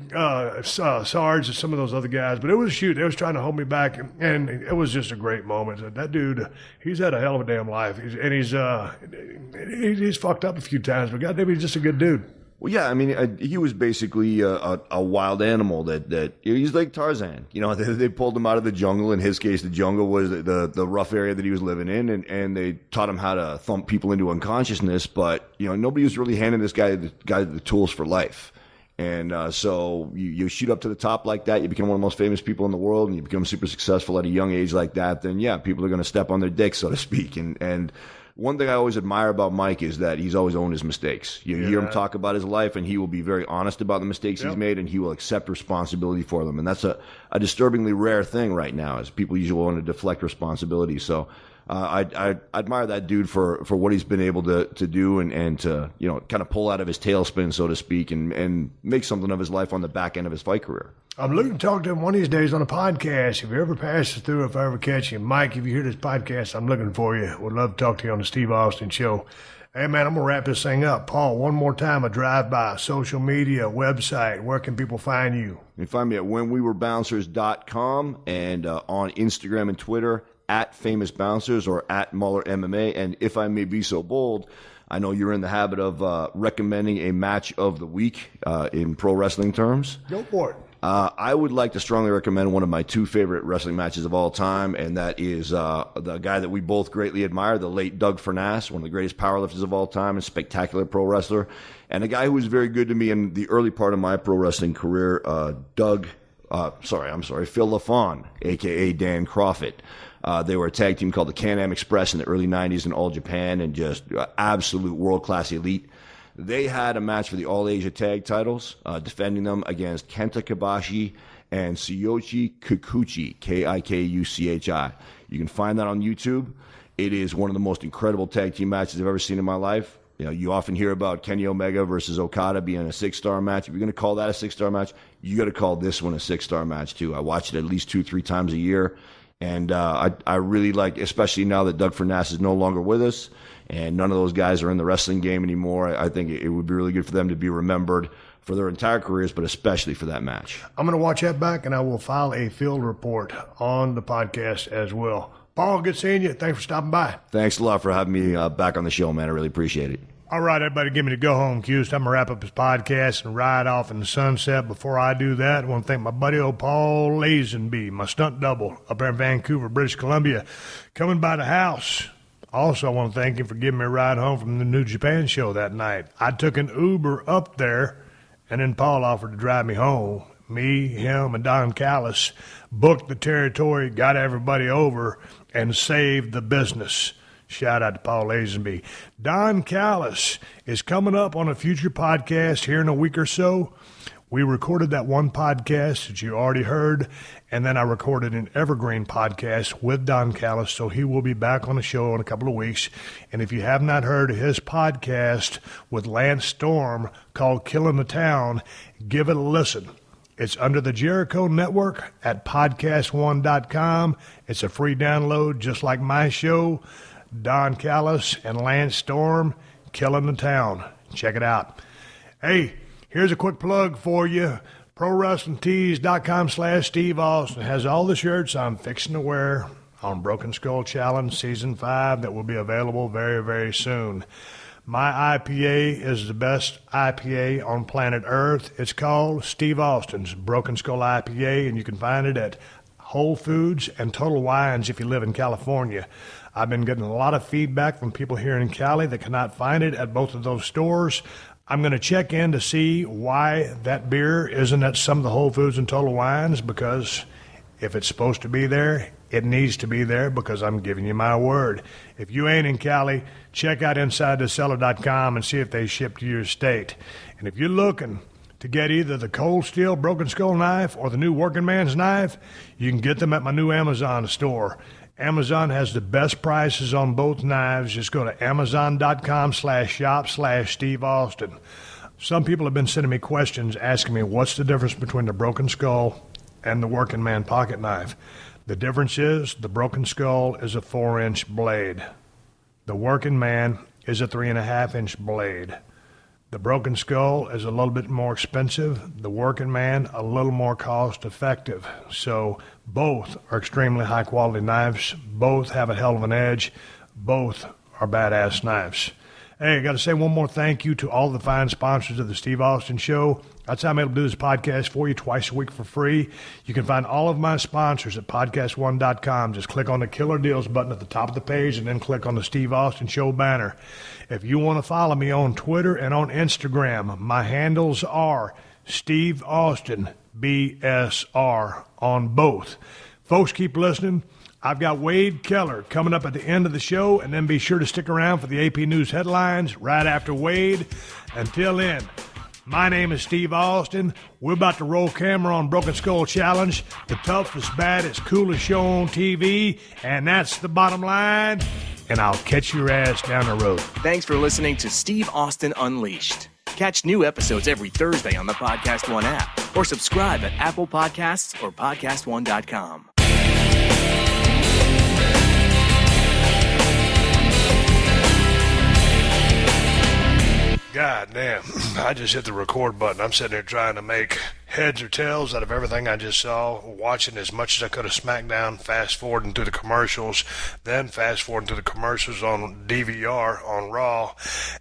Sarge and some of those other guys, but it was a shoot. They was trying to hold me back, and it was just a great moment. That dude, he's had a hell of a damn life, and he's fucked up a few times, but goddamn, he's just a good dude. Well, yeah, I mean, he was basically a wild animal that he's like Tarzan. You know, they pulled him out of the jungle. In his case, the jungle was the rough area that he was living in, and they taught him how to thump people into unconsciousness. But, you know, nobody was really handing this guy the tools for life. And so you shoot up to the top like that, you become one of the most famous people in the world, and you become super successful at a young age like that, then, yeah, people are going to step on their dick, so to speak. And one thing I always admire about Mike is that he's always owned his mistakes. You hear him talk about his life, and he will be very honest about the mistakes he's made, and he will accept responsibility for them. And that's a disturbingly rare thing right now, as people usually want to deflect responsibility. So I admire that dude for what he's been able to do and to, you know, kind of pull out of his tailspin, so to speak, and make something of his life on the back end of his fight career. I'm looking to talk to him one of these days on a podcast. If you ever pass through, if I ever catch you, Mike, if you hear this podcast, I'm looking for you. Would love to talk to you on the Steve Austin Show. Hey, man, I'm going to wrap this thing up. Paul, one more time, a drive-by, social media, website. Where can people find you? You can find me at whenwewerebouncers.com and on Instagram and Twitter at Famous Bouncers or at Muller MMA. And if I may be so bold, I know you're in the habit of recommending a match of the week in pro wrestling terms. Go for it. I would like to strongly recommend one of my two favorite wrestling matches of all time, and that is the guy that we both greatly admire, the late Doug Furness, one of the greatest powerlifters of all time and spectacular pro wrestler, and a guy who was very good to me in the early part of my pro wrestling career, Phil LaFawn, a.k.a. Dan Crawford. They were a tag team called the Can-Am Express in the early 90s in All Japan, and just absolute world-class elite. They had a match for the All Asia Tag titles, defending them against Kenta Kobashi and Tsuyoshi Kikuchi, Kikuchi. You can find that on YouTube. It is one of the most incredible tag team matches I've ever seen in my life. You know, you often hear about Kenny Omega versus Okada being a 6-star match. If you're going to call that a 6-star match, you got to call this one a 6-star match too. I watch it at least 2-3 times a year. And I really like, especially now that Doug Furness is no longer with us and none of those guys are in the wrestling game anymore, I think it would be really good for them to be remembered for their entire careers, but especially for that match. I'm going to watch that back, and I will file a field report on the podcast as well. Paul, good seeing you. Thanks for stopping by. Thanks a lot for having me back on the show, man. I really appreciate it. All right, everybody, give me the go-home cues. I'm going to wrap up this podcast and ride off in the sunset. Before I do that, I want to thank my buddy old Paul Lazenby, my stunt double up there in Vancouver, British Columbia, coming by the house. Also, I want to thank him for giving me a ride home from the New Japan show that night. I took an Uber up there, and then Paul offered to drive me home. Me, him, and Don Callis booked the territory, got everybody over, and saved the business. Shout out to Paul Lazenby. Don Callis is coming up on a future podcast here in a week or so. We recorded that one podcast that you already heard, and then I recorded an evergreen podcast with Don Callis, so he will be back on the show in a couple of weeks. And if you have not heard his podcast with Lance Storm called Killing the Town, give it a listen. It's under the Jericho Network at PodcastOne.com. It's a free download, just like my show. Don Callis and Lance Storm, Killing the Town. Check it out. Hey, here's a quick plug for you. ProWrestlingTees.com/Steve Austin has all the shirts I'm fixing to wear on Broken Skull Challenge Season 5 that will be available very, very soon. My IPA is the best IPA on planet Earth. It's called Steve Austin's Broken Skull IPA, and you can find it at Whole Foods and Total Wines if you live in California. I've been getting a lot of feedback from people here in Cali that cannot find it at both of those stores. I'm going to check in to see why that beer isn't at some of the Whole Foods and Total Wines, because if it's supposed to be there, it needs to be there, because I'm giving you my word. If you ain't in Cali, check out InsideTheCellar.com and see if they ship to your state. And if you're looking to get either the Cold Steel Broken Skull knife or the new Working Man's knife, you can get them at my new Amazon store. Amazon has the best prices on both knives. Just go to Amazon.com/shop/Steve Austin. Some people have been sending me questions asking me what's the difference between the Broken Skull and the Working Man pocket knife. The difference is the Broken Skull is a 4-inch blade. The Working Man is a 3.5-inch blade. The Broken Skull is a little bit more expensive. The Working Man, a little more cost-effective. So both are extremely high-quality knives. Both have a hell of an edge. Both are badass knives. Hey, I got to say one more thank you to all the fine sponsors of the Steve Austin Show. That's how I'm able to do this podcast for you twice a week for free. You can find all of my sponsors at PodcastOne.com. Just click on the Killer Deals button at the top of the page and then click on the Steve Austin Show banner. If you want to follow me on Twitter and on Instagram, my handles are Steve Austin, BSR, on both. Folks, keep listening. I've got Wade Keller coming up at the end of the show, and then be sure to stick around for the AP News headlines right after Wade. Until then, my name is Steve Austin. We're about to roll camera on Broken Skull Challenge, the toughest, baddest, coolest show on TV, and that's the bottom line, and I'll catch your ass down the road. Thanks for listening to Steve Austin Unleashed. Catch new episodes every Thursday on the Podcast One app, or subscribe at Apple Podcasts or PodcastOne.com. God damn, I just hit the record button. I'm sitting here trying to make heads or tails out of everything I just saw, watching as much as I could of Smackdown, fast forwarding through the commercials, then fast forwarding through the commercials on DVR on Raw,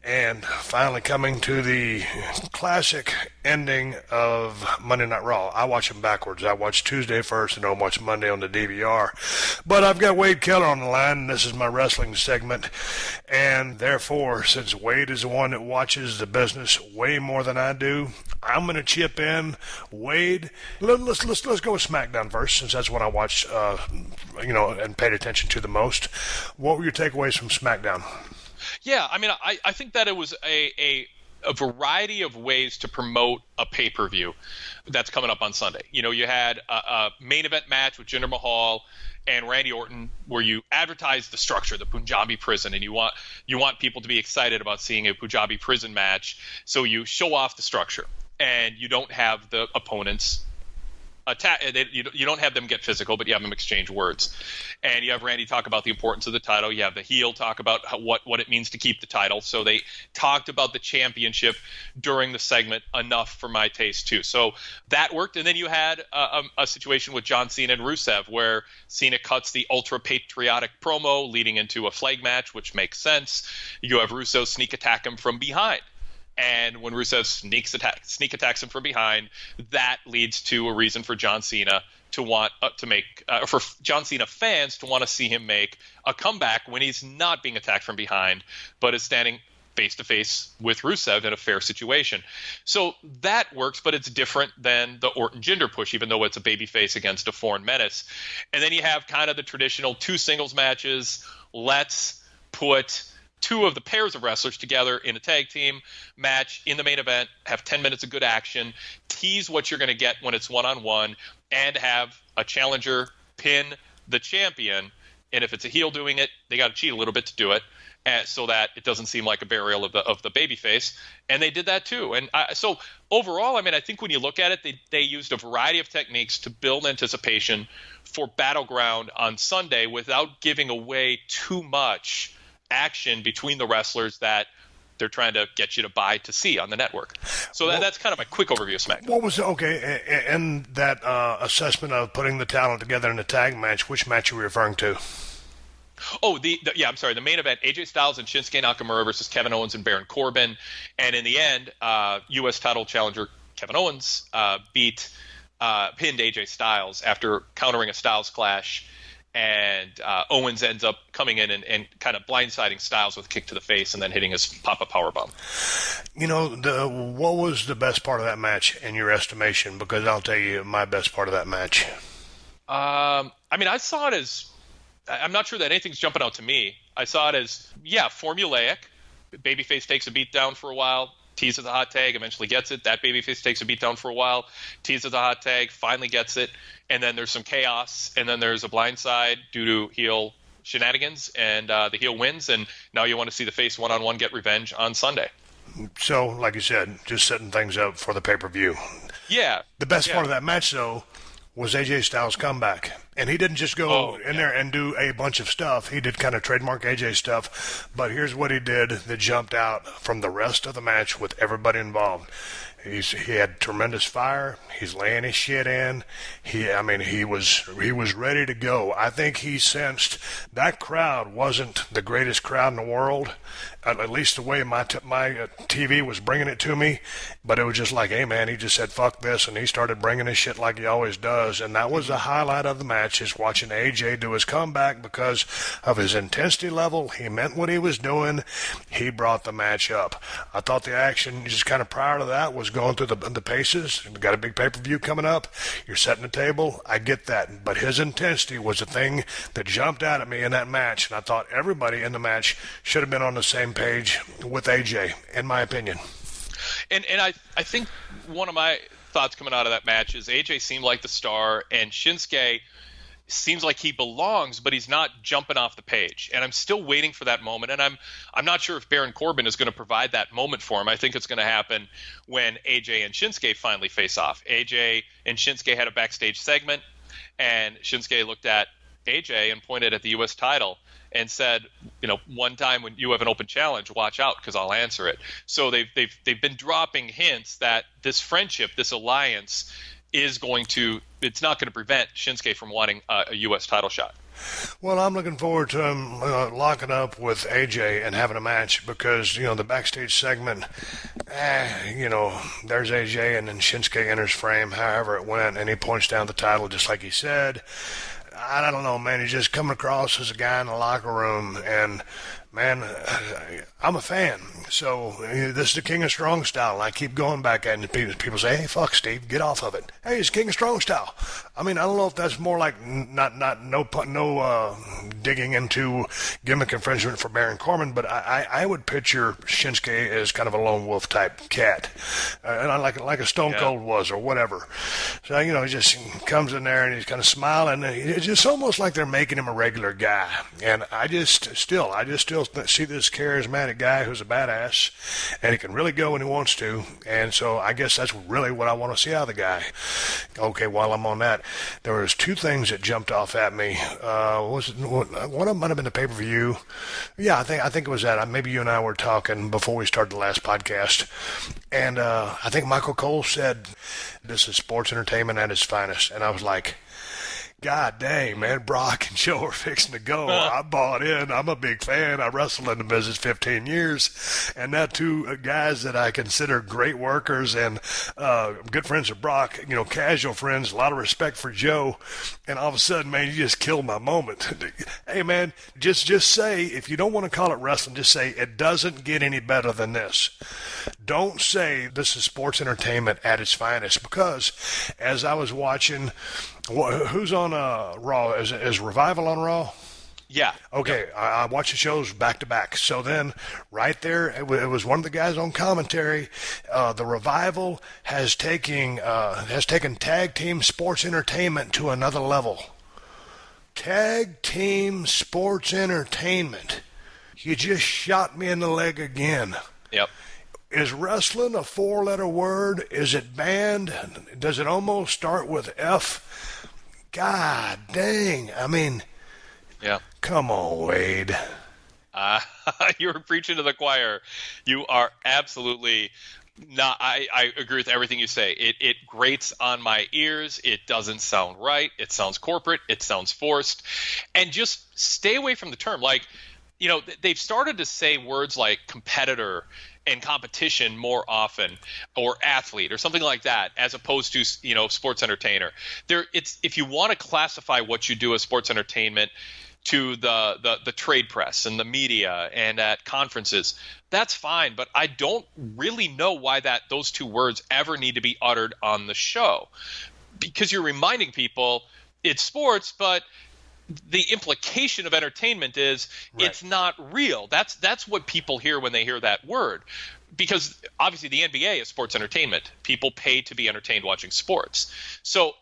and finally coming to the classic ending of Monday Night Raw. I watch them backwards. I watch Tuesday first and don't watch Monday on the DVR. But I've got Wade Keller on the line, and this is my wrestling segment, and therefore, since Wade is the one that watches the business way more than I do, I'm going to chip in. Wade, let's go with SmackDown first, since that's what I watched, and paid attention to the most. What were your takeaways from SmackDown? Yeah, I mean, I think that it was a variety of ways to promote a pay-per-view that's coming up on Sunday. You know, you had a main event match with Jinder Mahal and Randy Orton, where you advertise the structure, the Punjabi prison, and you want people to be excited about seeing a Punjabi prison match, so you show off the structure, and you don't have the opponents attack. You don't have them get physical, but you have them exchange words. And you have Randy talk about the importance of the title. You have the heel talk about what it means to keep the title. So they talked about the championship during the segment enough for my taste too. So that worked. And then you had a situation with John Cena and Rusev, where Cena cuts the ultra patriotic promo leading into a flag match, which makes sense. You have Rusev sneak attack him from behind. And when Rusev sneak attacks him from behind, that leads to a reason for John Cena to want for John Cena fans to want to see him make a comeback when he's not being attacked from behind, but is standing face to face with Rusev in a fair situation. So that works, but it's different than the Orton Jinder push, even though it's a babyface against a foreign menace. And then you have kind of the traditional two singles matches. Let's put two of the pairs of wrestlers together in a tag team match in the main event, have 10 minutes of good action, tease what you're going to get when it's one-on-one, and have a challenger pin the champion. And if it's a heel doing it, they got to cheat a little bit to do it, so that it doesn't seem like a burial of the babyface. And they did that too. And so overall, I mean, I think when you look at it, they used a variety of techniques to build anticipation for Battleground on Sunday without giving away too much action between the wrestlers that they're trying to get you to buy to see on the network. So that's kind of my quick overview of SmackDown. What was and that assessment of putting the talent together in a tag match? Which match are we referring to? Oh, I'm sorry. The main event: AJ Styles and Shinsuke Nakamura versus Kevin Owens and Baron Corbin. And in the end, U.S. title challenger Kevin Owens pinned AJ Styles after countering a Styles clash. And Owens ends up coming in and kind of blindsiding Styles with a kick to the face and then hitting his pop-up powerbomb. You know, what was the best part of that match in your estimation? Because I'll tell you my best part of that match. I mean, I saw it as – I'm not sure that anything's jumping out to me. I saw it as, formulaic. Babyface takes a beat down for a while, teases a hot tag, eventually gets it. That babyface takes a beat down for a while, teases a hot tag, finally gets it. And then there's some chaos, and then there's a blindside due to heel shenanigans, and the heel wins, and now you want to see the face one-on-one get revenge on Sunday. So, like you said, just setting things up for the pay-per-view. Yeah. The best part of that match, though, was AJ Styles' comeback. And he didn't just go in there and do a bunch of stuff. He did kind of trademark AJ stuff. But here's what he did that jumped out from the rest of the match with everybody involved. He had tremendous fire. He's laying his shit in. He was ready to go. I think he sensed that crowd wasn't the greatest crowd in the world, at least the way my TV was bringing it to me. But it was just like, hey man, he just said fuck this, and he started bringing his shit like he always does. And that was the highlight of the match, is watching AJ do his comeback because of his intensity level. He meant what he was doing. He brought the match up. I thought the action just kind of prior to that was going through the paces. We've got a big pay-per-view coming up. You're setting the table. I get that. But his intensity was the thing that jumped out at me in that match. And I thought everybody in the match should have been on the same page with AJ, in my opinion. And I think one of my thoughts coming out of that match is AJ seemed like the star, and Shinsuke seems like he belongs, but he's not jumping off the page. And I'm still waiting for that moment. And I'm not sure if Baron Corbin is going to provide that moment for him. I think it's going to happen when AJ and Shinsuke finally face off. AJ and Shinsuke had a backstage segment, and Shinsuke looked at AJ and pointed at the U.S. title and said, one time when you have an open challenge, watch out because I'll answer it. So they've been dropping hints that this friendship, this alliance, it's not going to prevent Shinsuke from wanting a U.S. title shot. Well, I'm looking forward to him locking up with AJ and having a match because, the backstage segment, there's AJ and then Shinsuke enters frame, however it went, and he points down the title just like he said. I don't know, man. He's just coming across as a guy in the locker room, and man, I'm a fan. So this is the King of Strong Style, and I keep going back at it. People say, "Hey, fuck, Steve, get off of it." Hey, it's King of Strong Style. I mean, I don't know if that's more like no digging into gimmick infringement for Baron Corbin, but I would picture Shinsuke as kind of a lone wolf type cat, and I like a Stone Cold was or whatever. So he just comes in there and he's kind of smiling, and it's just almost like they're making him a regular guy. And I just still see this charismatic guy who's a badass, and he can really go when he wants to. And so I guess that's really what I want to see out of the guy. Okay, while I'm on that, there was two things that jumped off at me. One of them might have been the pay-per-view. Yeah, I think it was that. Maybe you and I were talking before we started the last podcast, and I think Michael Cole said, "This is sports entertainment at its finest," and I was like, God dang, man, Brock and Joe are fixing to go. I bought in. I'm a big fan. I wrestled in the business 15 years. And now two guys that I consider great workers and good friends of Brock, casual friends, a lot of respect for Joe. And all of a sudden, man, you just killed my moment. Hey, man, just say, if you don't want to call it wrestling, just say it doesn't get any better than this. Don't say this is sports entertainment at its finest, because as I was watching, who's on Raw? Is Revival on Raw? Yeah. Okay, yep. I watch the shows back to back. So then, right there, it was one of the guys on commentary. The Revival has taken tag team sports entertainment to another level. Tag team sports entertainment. You just shot me in the leg again. Yep. Is wrestling a four-letter word? Is it banned? Does it almost start with F? God dang. I mean, yeah. Come on, Wade. You're preaching to the choir. You are absolutely not. I agree with everything you say. It grates on my ears. It doesn't sound right. It sounds corporate. It sounds forced. And just stay away from the term. Like, they've started to say words like competitor and competition more often, or athlete or something like that, as opposed to sports entertainer. If you want to classify what you do as sports entertainment to the trade press and the media and at conferences, that's fine, but I don't really know why those two words ever need to be uttered on the show, because you're reminding people it's sports, but the implication of entertainment is It's not real. That's what people hear when they hear that word. Because obviously the NBA is sports entertainment. People pay to be entertained watching sports. So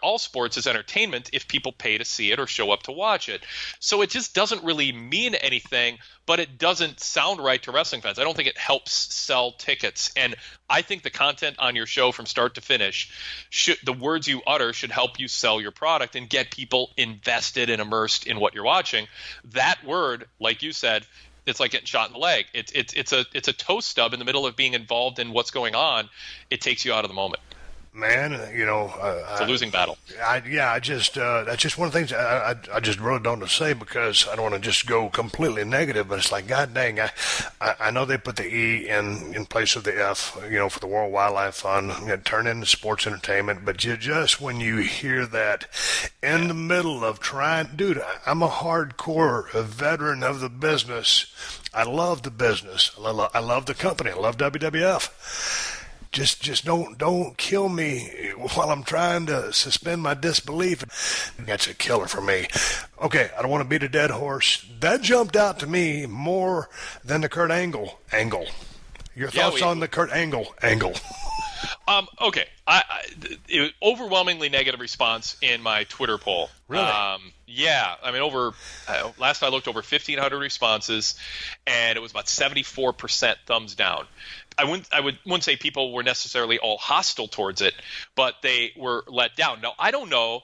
all sports is entertainment if people pay to see it or show up to watch it. So it just doesn't really mean anything, but it doesn't sound right to wrestling fans. I don't think it helps sell tickets. And I think the content on your show from start to finish, the words you utter should help you sell your product and get people invested and immersed in what you're watching. That word, like you said, It's like getting shot in the leg. It's a toe stub in the middle of being involved in what's going on. It takes you out of the moment. Man, it's a losing battle. That's just one of the things I just really don't want to say because I don't want to just go completely negative, but it's like, God dang, I know they put the E in place of the F, for the World Wildlife Fund, turn into sports entertainment, but just when you hear that in the middle of trying, dude, I'm a hardcore veteran of the business. I love the business. I love the company. I love WWF. Just don't kill me while I'm trying to suspend my disbelief. That's a killer for me. Okay, I don't want to beat a dead horse. That jumped out to me more than the Kurt Angle. Your thoughts on the Kurt Angle? Okay. It was overwhelmingly negative response in my Twitter poll. Really? Yeah. I mean, last I looked, over 1,500 responses, and it was about 74% thumbs down. I wouldn't say people were necessarily all hostile towards it, but they were let down. Now, I don't know.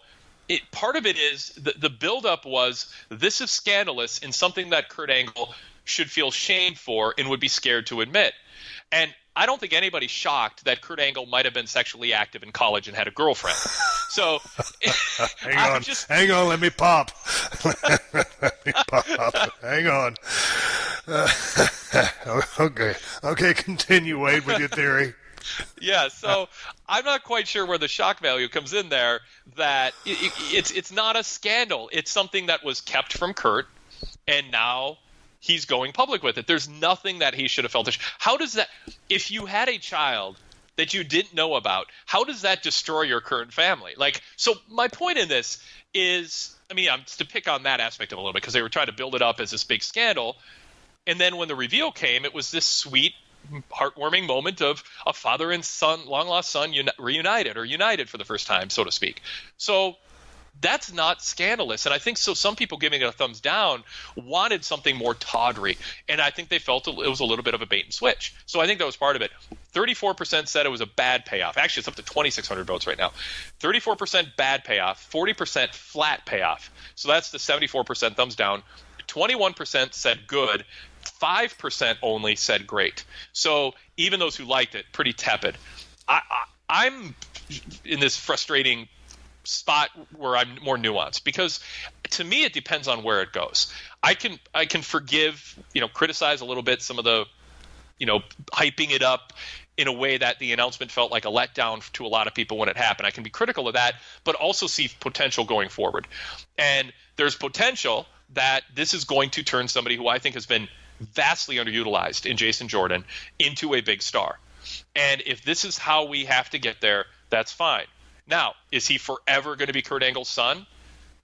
Part of it is the buildup was this is scandalous and something that Kurt Angle should feel shame for and would be scared to admit. And I don't think anybody's shocked that Kurt Angle might have been sexually active in college and had a girlfriend. So hang on, let me pop. Hang on. Okay, continue, Wade, with your theory. Yeah, so I'm not quite sure where the shock value comes in there. That it's not a scandal. It's something that was kept from Kurt, and now he's going public with it. There's nothing that he should have felt. How does that? If you had a child that you didn't know about, how does that destroy your current family? So my point in this is, to pick on that aspect of it a little bit because they were trying to build it up as this big scandal. And then when the reveal came, it was this sweet, heartwarming moment of a father and son, long-lost son, united for the first time, so to speak. So that's not scandalous. And I think so some people giving it a thumbs down wanted something more tawdry. And I think they felt it was a little bit of a bait and switch. So I think that was part of it. 34% said it was a bad payoff. Actually, it's up to 2,600 votes right now. 34% bad payoff, 40% flat payoff. So that's the 74% thumbs down. 21% said good. 5% only said great. So even those who liked it, pretty tepid. I'm in this frustrating spot where I'm more nuanced because to me it depends on where it goes. I can forgive, criticize a little bit some of the, hyping it up in a way that the announcement felt like a letdown to a lot of people when it happened. I can be critical of that, but also see potential going forward. And there's potential that this is going to turn somebody who I think has been vastly underutilized in Jason Jordan into a big star. And if this is how we have to get there, that's fine. Now, is he forever going to be Kurt Angle's son?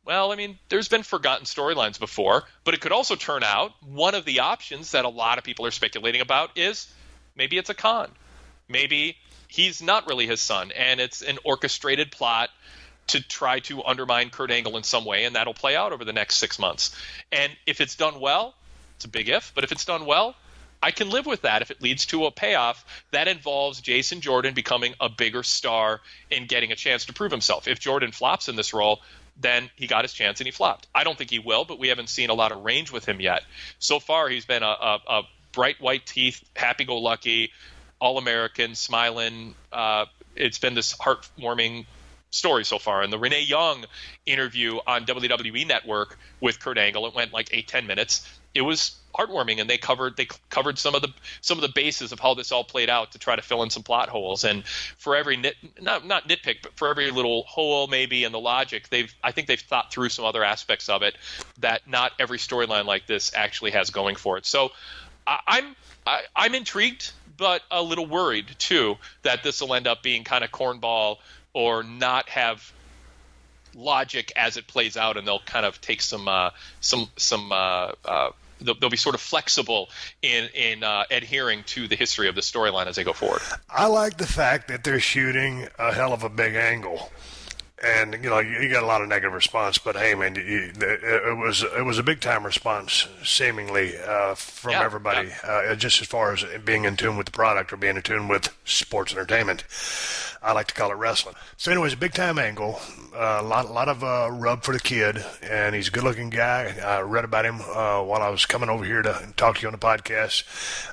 Well, there's been forgotten storylines before, but it could also turn out one of the options that a lot of people are speculating about is maybe it's a con. Maybe he's not really his son, and it's an orchestrated plot to try to undermine Kurt Angle in some way, and that'll play out over the next 6 months. And if it's done well, it's a big if, but if it's done well, I can live with that if it leads to a payoff that involves Jason Jordan becoming a bigger star and getting a chance to prove himself. If Jordan flops in this role, then he got his chance and he flopped. I don't think he will, but we haven't seen a lot of range with him yet. So far, he's been a bright white teeth, happy-go-lucky, all-American, smiling. It's been this heartwarming story so far. And the Renee Young interview on WWE Network with Kurt Angle, it went like 8-10 minutes. It was heartwarming, and they covered some of the bases of how this all played out to try to fill in some plot holes. And for every not nitpick, but for every little hole maybe in the logic, I think they've thought through some other aspects of it that not every storyline like this actually has going for it. So I'm intrigued, but a little worried too that this will end up being kind of cornball or not have logic as it plays out, and they'll kind of take they'll be sort of flexible in adhering to the history of the storyline as they go forward. I like the fact that they're shooting a hell of a big angle. And, you got a lot of negative response, but hey, man, it was a big time response, seemingly, from everybody, just as far as being in tune with the product or being in tune with sports entertainment. I like to call it wrestling. So anyways, a big time angle. a lot of rub for the kid, and he's a good-looking guy. I read about him while I was coming over here to talk to you on the podcast.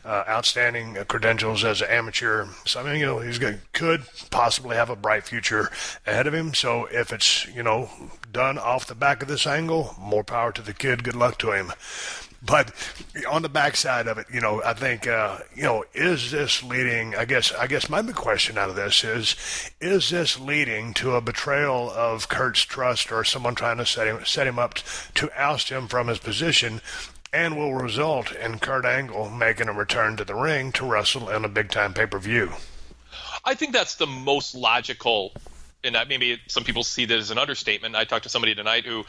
Outstanding credentials as an amateur. So, I mean, he's could possibly have a bright future ahead of him. So if it's, done off the back of this angle, more power to the kid. Good luck to him. But on the backside of it, I think, is this leading? I guess my big question out of this is this leading to a betrayal of Kurt's trust, or someone trying to set him up to oust him from his position, and will result in Kurt Angle making a return to the ring to wrestle in a big time pay-per-view? I think that's the most logical. And maybe some people see that as an understatement. I talked to somebody tonight who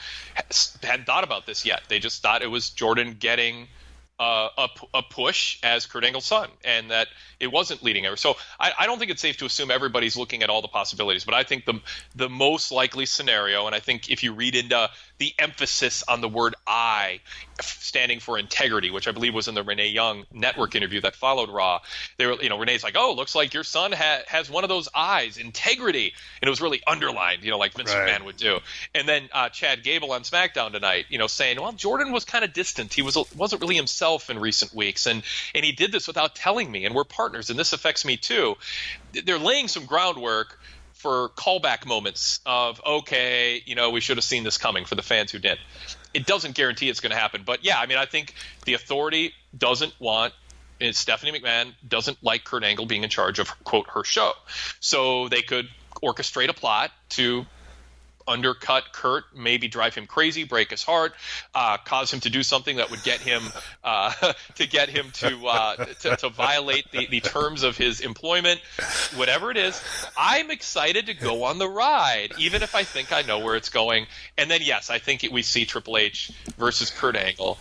hadn't thought about this yet. They just thought it was Jordan getting a push as Kurt Angle's son, and that it wasn't leading ever. So I don't think it's safe to assume everybody's looking at all the possibilities. But I think the most likely scenario, and I think if you read into the emphasis on the word "I," standing for integrity, which I believe was in the Renee Young network interview that followed Raw. They were, Renee's like, "Oh, looks like your son has one of those eyes, integrity," and it was really underlined, like Vince McMahon would do. And then Chad Gable on SmackDown tonight, saying, "Well, Jordan was kind of distant. He wasn't really himself in recent weeks, and he did this without telling me, and we're partners, and this affects me too." They're laying some groundwork for callback moments of, okay, we should have seen this coming for the fans who did. It doesn't guarantee it's going to happen. But, yeah, I mean, I think the Authority doesn't want – Stephanie McMahon doesn't like Kurt Angle being in charge of, quote, her show. So they could orchestrate a plot to undercut Kurt, maybe drive him crazy, break his heart, cause him to do something that would get him to violate the terms of his employment, whatever it is. I'm excited to go on the ride, even if I think I know where it's going. And then, yes, I think we see Triple H versus Kurt Angle.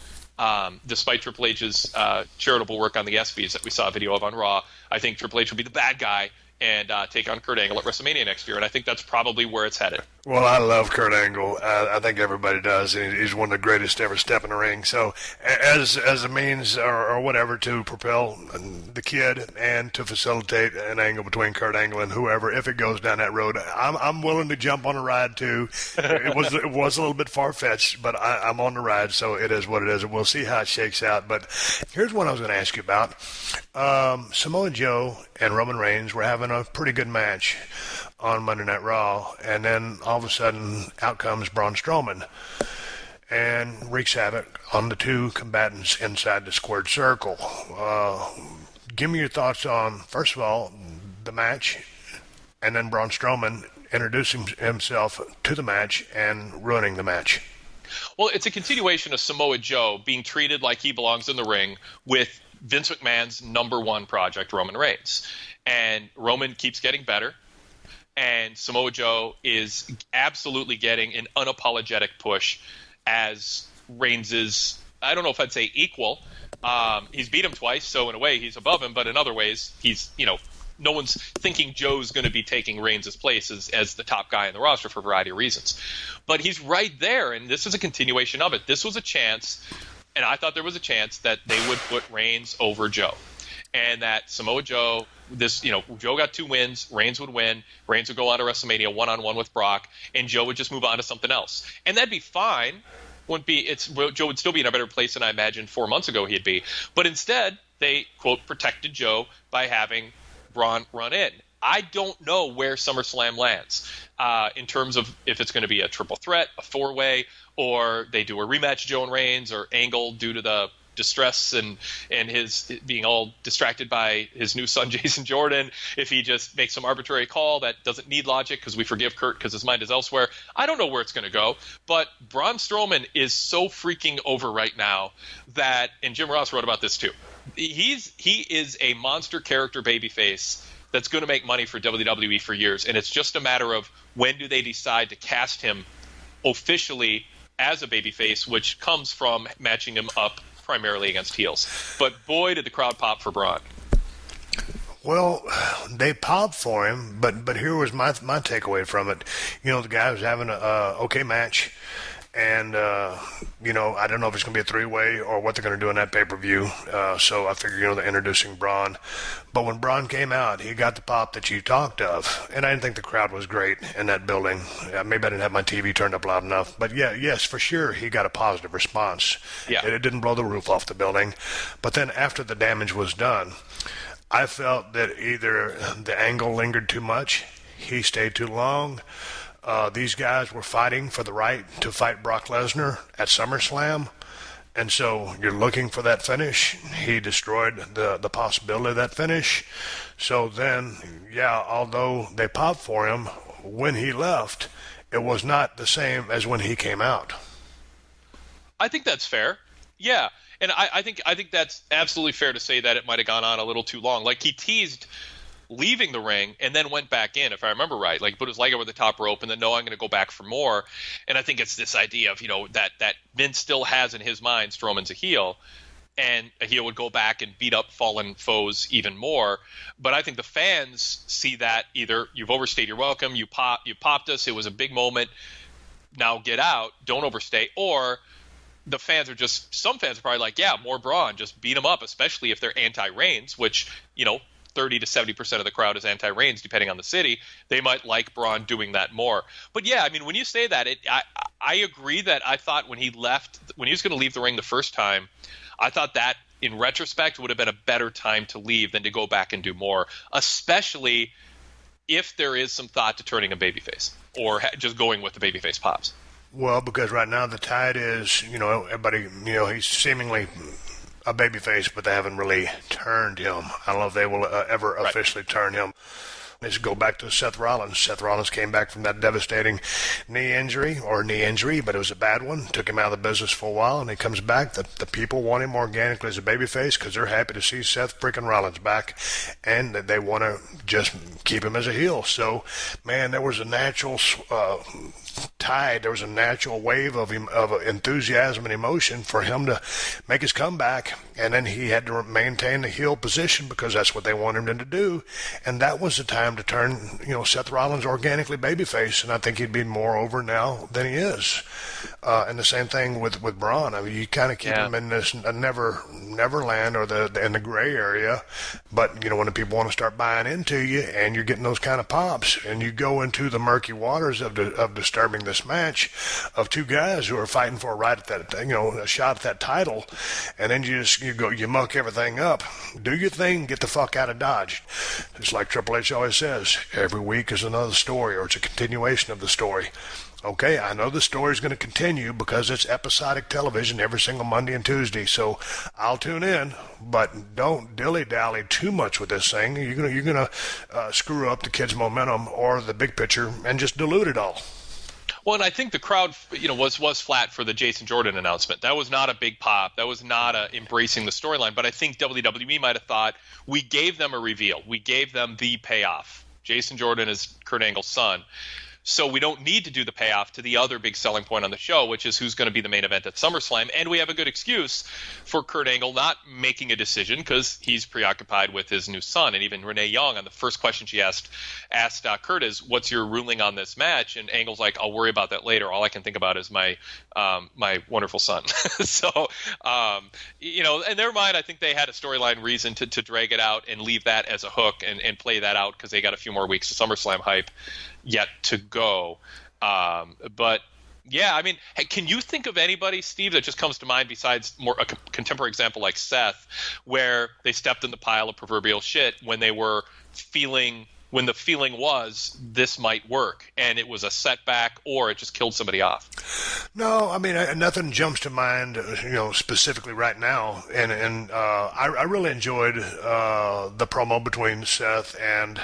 Despite Triple H's charitable work on the ESPYs that we saw a video of on Raw, I think Triple H will be the bad guy and take on Kurt Angle at WrestleMania next year, and I think that's probably where it's headed. Well, I love Kurt Angle. I think everybody does. He's one of the greatest to ever step in the ring. So as a means or whatever to propel the kid and to facilitate an angle between Kurt Angle and whoever, if it goes down that road, I'm willing to jump on a ride too. It was a little bit far-fetched, but I'm on the ride, so it is what it is, and we'll see how it shakes out. But here's what I was going to ask you about. Samoa Joe and Roman Reigns were having a pretty good match on Monday Night Raw, and then all of a sudden out comes Braun Strowman and wreaks havoc on the two combatants inside the squared circle. Give me your thoughts on, first of all, the match, and then Braun Strowman introducing himself to the match and ruining the match. Well, it's a continuation of Samoa Joe being treated like he belongs in the ring with Vince McMahon's number one project, Roman Reigns. And Roman keeps getting better, and Samoa Joe is absolutely getting an unapologetic push as Reigns' I don't know if I'd say equal. He's beat him twice, so in a way he's above him, but in other ways he's, no one's thinking Joe's going to be taking Reigns' place as the top guy in the roster for a variety of reasons. But he's right there, and this is a continuation of it. This was a chance, and I thought there was a chance that they would put Reigns over Joe. And that Samoa Joe, Joe got 2 wins, Reigns would win, Reigns would go on to WrestleMania one-on-one with Brock, and Joe would just move on to something else. And that'd be fine. Joe would still be in a better place than I imagined 4 months ago he'd be. But instead, they, quote, protected Joe by having Braun run in. I don't know where SummerSlam lands in terms of if it's going to be a triple threat, a 4-way, or they do a rematch Joe and Reigns, or Angle due to the distress and his being all distracted by his new son Jason Jordan, if he just makes some arbitrary call that doesn't need logic because we forgive Kurt because his mind is elsewhere. I don't know where it's going to go, but Braun Strowman is so freaking over right now that, and Jim Ross wrote about this too, he is a monster character babyface that's going to make money for WWE for years, and it's just a matter of when do they decide to cast him officially as a babyface, which comes from matching him up primarily against heels. But boy, did the crowd pop for Braun. Well, they popped for him, but here was my takeaway from it. The guy was having a okay match, And, I don't know if it's going to be a three-way or what they're going to do in that pay-per-view. So I figure, they're introducing Braun. But when Braun came out, he got the pop that you talked of. And I didn't think the crowd was great in that building. Maybe I didn't have my TV turned up loud enough. But, yes, for sure, he got a positive response. Yeah. It didn't blow the roof off the building. But then after the damage was done, I felt that either the angle lingered too much, he stayed too long. These guys were fighting for the right to fight Brock Lesnar at SummerSlam. And so you're looking for that finish. He destroyed the possibility of that finish. So then, although they popped for him, when he left, it was not the same as when he came out. I think that's fair. Yeah. And I think that's absolutely fair to say that it might have gone on a little too long. Like, he teased leaving the ring and then went back in, if I remember right, like put his leg over the top rope and then, no, I'm going to go back for more. And I think it's this idea of, that Vince still has in his mind Strowman's a heel, and a heel would go back and beat up fallen foes even more. But I think the fans see that either you've overstayed your welcome, you popped us, it was a big moment, now get out, don't overstay, or the fans are some fans are probably like, yeah, more Braun, just beat him up, especially if they're anti-Reigns, which, 30 to 70% of the crowd is anti-Reigns, depending on the city. They might like Braun doing that more. But yeah, I mean, when you say that, I agree that I thought when he was going to leave the ring the first time, I thought that in retrospect would have been a better time to leave than to go back and do more, especially if there is some thought to turning a babyface or just going with the babyface pops. Well, because right now the tide is, everybody, he's seemingly a babyface, but they haven't really turned him. I don't know if they will ever officially turn him. Let's go back to Seth Rollins. Seth Rollins came back from that devastating knee injury, but it was a bad one. Took him out of the business for a while, and he comes back. The people want him organically as a babyface because they're happy to see Seth freaking Rollins back, and they want to just keep him as a heel. So, man, there was a natural tide. There was a natural wave of enthusiasm and emotion for him to make his comeback, and then he had to maintain the heel position because that's what they wanted him to do, and that was the time to turn, Seth Rollins organically babyface, and I think he'd be more over now than he is. And the same thing with Braun. I mean, you kind of keep him in this neverland or in the gray area, but when the people want to start buying into you, and you're getting those kind of pops, and you go into the murky waters of disturbing this match of two guys who are fighting for a right at that, a shot at that title, and then you muck everything up. Do your thing, get the fuck out of Dodge. It's like Triple H always says, every week is another story, or it's a continuation of the story. Okay, I know the story's going to continue because it's episodic television every single Monday and Tuesday, so I'll tune in, but don't dilly-dally too much with this thing. You're gonna screw up the kids' momentum or the big picture and just dilute it all. Well, and I think the crowd, was flat for the Jason Jordan announcement. That was not a big pop. That was not embracing the storyline. But I think WWE might have thought, we gave them a reveal. We gave them the payoff. Jason Jordan is Kurt Angle's son. So we don't need to do the payoff to the other big selling point on the show, which is who's going to be the main event at SummerSlam. And we have a good excuse for Kurt Angle not making a decision because he's preoccupied with his new son. And even Renee Young, on the first question she asked Kurt is, what's your ruling on this match? And Angle's like, I'll worry about that later. All I can think about is my wonderful son. So, in their mind, I think they had a storyline reason to drag it out and leave that as a hook and play that out because they got a few more weeks of SummerSlam hype yet to go. But yeah, I mean, can you think of anybody, Steve, that just comes to mind besides more a contemporary example like Seth, where they stepped in the pile of proverbial shit when the feeling was this might work and it was a setback or it just killed somebody off? No, I mean, nothing jumps to mind, specifically right now. And I really enjoyed the promo between Seth and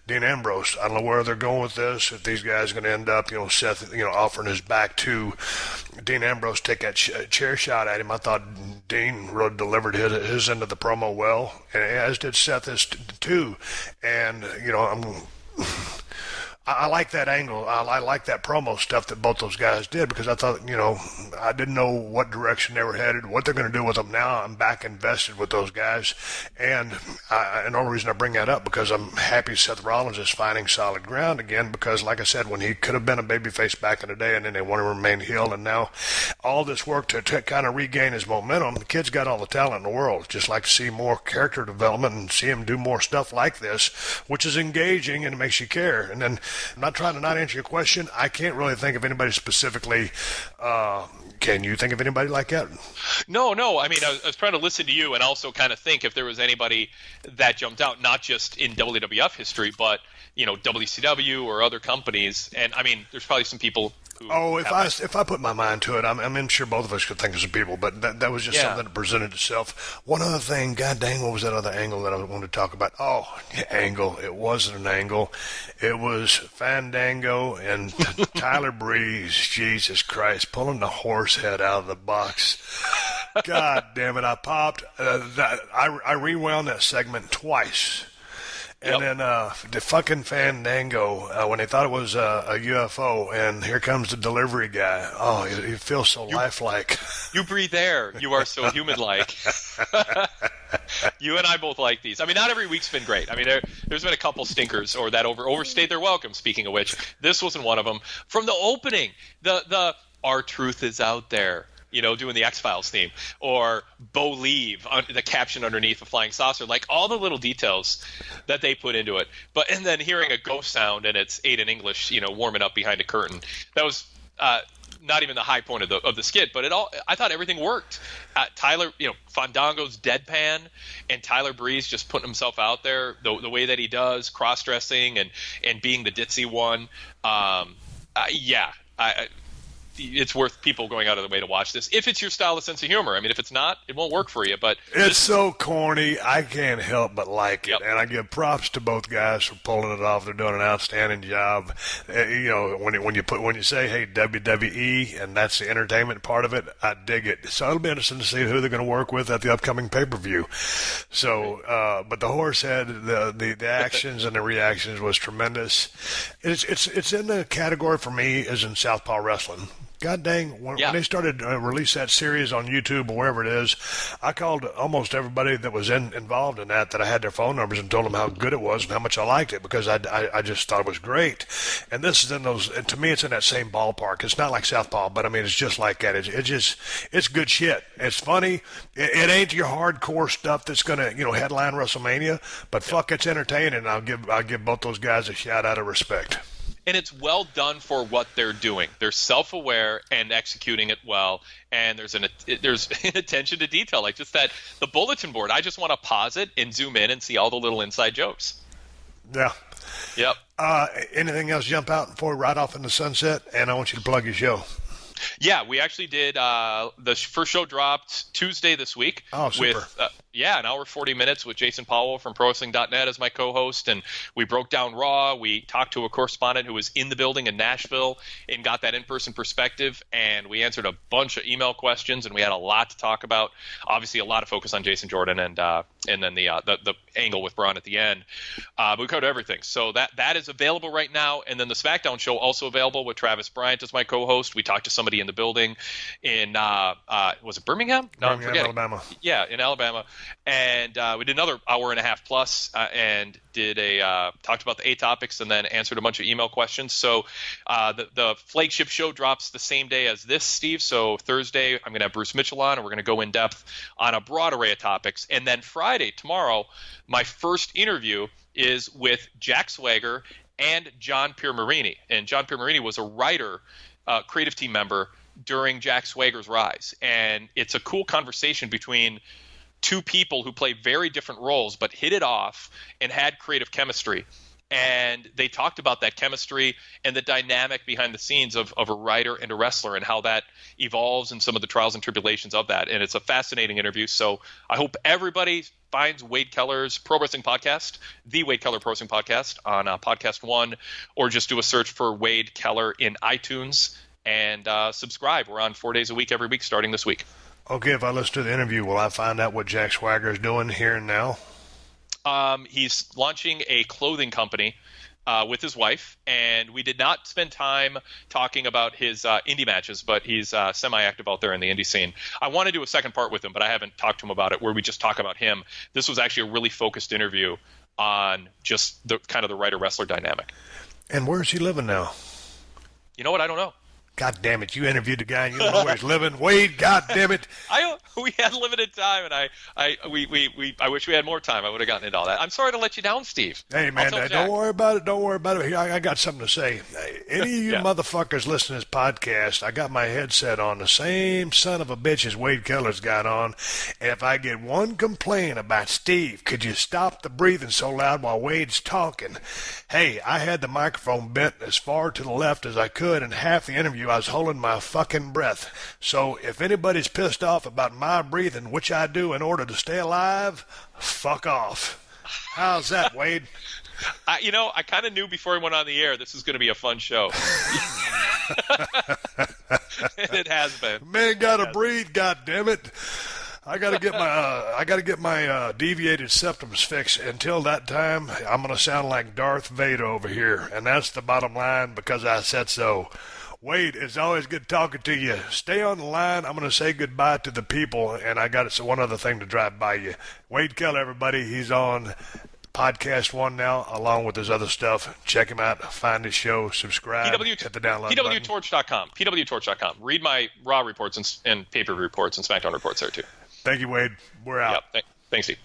Dean Ambrose. I don't know where they're going with this. If these guys are going to end up, Seth, offering his back to Dean Ambrose, take that chair shot at him. I thought Dean really delivered his end of the promo well, and as did Seth too. And I like that angle. I like that promo stuff that both those guys did because I thought, I didn't know what direction they were headed, what they're going to do with them. Now I'm back invested with those guys. And the only reason I bring that up because I'm happy Seth Rollins is finding solid ground again because, like I said, when he could have been a babyface back in the day and then they want to remain heel, and now all this work to kind of regain his momentum, the kid's got all the talent in the world. Just like to see more character development and see him do more stuff like this, which is engaging and it makes you care. And then I'm not trying to not answer your question. I can't really think of anybody specifically. Can you think of anybody like that? No. I mean, I was trying to listen to you and also kind of think if there was anybody that jumped out, not just in WWF history, but, WCW or other companies. And, I mean, there's probably some people who... Oh, if I put my mind to it, I'm sure both of us could think of some people, but that was just something that presented itself. One other thing, god dang, what was that other angle that I wanted to talk about? Oh, angle. It wasn't an angle. It was Fandango and Tyler Breeze, Jesus Christ, pulling the horse head out of the box. God damn it, I popped. I rewound that segment twice. And then the fucking Fandango, when they thought it was a UFO, and here comes the delivery guy. Oh, it feels so lifelike. You breathe air. You are so human-like. You and I both like these. I mean, not every week's been great. I mean, there's been a couple stinkers or that overstayed their welcome, speaking of which. This wasn't one of them. From the opening, the "Our truth is out there," doing the X-Files theme, or "Believe," the caption underneath a flying saucer, like all the little details that they put into it. And then hearing a ghost sound and it's Aiden English, warming up behind a curtain. That was not even the high point of the skit, but I thought everything worked. Tyler, Fandango's deadpan, and Tyler Breeze just putting himself out there the way that he does, cross-dressing and being the ditzy one. It's worth people going out of the way to watch this if it's your style of sense of humor. I mean, if it's not, it won't work for you. But it's so corny, I can't help but like it. Yep. And I give props to both guys for pulling it off. They're doing an outstanding job. When you say, "Hey, WWE," and that's the entertainment part of it, I dig it. So it'll be interesting to see who they're going to work with at the upcoming pay-per-view. So, but the horse head, the actions and the reactions was tremendous. It's in the category for me as in Southpaw Wrestling. God dang, when they started to release that series on YouTube or wherever it is, I called almost everybody that was involved in that I had their phone numbers and told them how good it was and how much I liked it because I just thought it was great. And this is in those, and to me it's in that same ballpark. It's not like Southpaw, but I mean it's just like that. It's good shit. It's funny. It ain't your hardcore stuff that's gonna headline WrestleMania, but fuck, it's entertaining. I'll give both those guys a shout out of respect. And it's well done for what they're doing. They're self-aware and executing it well. And there's an attention to detail, like just the bulletin board. I just want to pause it and zoom in and see all the little inside jokes. Yeah. Yep. Anything else jump out before we ride off in the sunset? And I want you to plug your show. Yeah, we actually did. The first show dropped Tuesday this week. Oh, super. With, an hour 40 minutes with Jason Powell from ProWrestling.net as my co-host, and we broke down Raw. We talked to a correspondent who was in the building in Nashville and got that in-person perspective, and we answered a bunch of email questions, and we had a lot to talk about. Obviously, a lot of focus on Jason Jordan and then the angle with Braun at the end. But we covered everything. So that is available right now, and then the Smackdown show also available with Travis Bryant as my co-host. We talked to somebody in the building in was it Birmingham? No, I'm forgetting. Alabama. Yeah, in Alabama. And we did another hour and a half plus and did talked about the 8 topics and then answered a bunch of email questions. So the flagship show drops the same day as this, Steve. So Thursday, I'm going to have Bruce Mitchell on, and we're going to go in depth on a broad array of topics. And then Friday, tomorrow, my first interview is with Jack Swagger and John Piermarini. And John Piermarini was a writer, creative team member during Jack Swagger's rise. And it's a cool conversation between two people who play very different roles but hit it off and had creative chemistry. And they talked about that chemistry and the dynamic behind the scenes of a writer and a wrestler and how that evolves and some of the trials and tribulations of that. And it's a fascinating interview. So I hope everybody finds Wade Keller's Pro Wrestling Podcast, the Wade Keller Pro Wrestling Podcast on PodcastOne, or just do a search for Wade Keller in iTunes and subscribe. We're on 4 days a week, every week, starting this week. Okay, if I listen to the interview, will I find out what Jack Swagger is doing here and now? He's launching a clothing company with his wife, and we did not spend time talking about his indie matches, but he's semi-active out there in the indie scene. I want to do a second part with him, but I haven't talked to him about it, where we just talk about him. This was actually a really focused interview on just the kind of the writer-wrestler dynamic. And where's he living now? You know what? I don't know. God damn it! You interviewed the guy and you don't know where he's living, Wade. God damn it! We had limited time, and I wish we had more time. I would have gotten into all that. I'm sorry to let you down, Steve. Hey man, don't worry about it. Don't worry about it. Here, I got something to say. Any of you motherfuckers listening to this podcast, I got my headset on, the same son of a bitch as Wade Keller's got on. And if I get one complaint about Steve, could you stop the breathing so loud while Wade's talking? Hey, I had the microphone bent as far to the left as I could, and half the interview I was holding my fucking breath. So if anybody's pissed off about my breathing, which I do in order to stay alive, fuck off. How's that, Wade? I kind of knew before we went on the air this is going to be a fun show. And it has been. Man, gotta breathe, goddammit. I gotta get my deviated septums fixed. Until that time, I'm gonna sound like Darth Vader over here, and that's the bottom line because I said so. Wade, it's always good talking to you. Stay on the line. I'm going to say goodbye to the people, and I got one other thing to drive by you. Wade Keller, everybody, he's on PodcastOne now, along with his other stuff. Check him out. Find his show. Subscribe. Hit the download button. PWTorch.com. PWTorch.com. Read my Raw reports and pay-per-view reports and Smackdown reports there, too. Thank you, Wade. We're out. Yep. Thanks, Steve.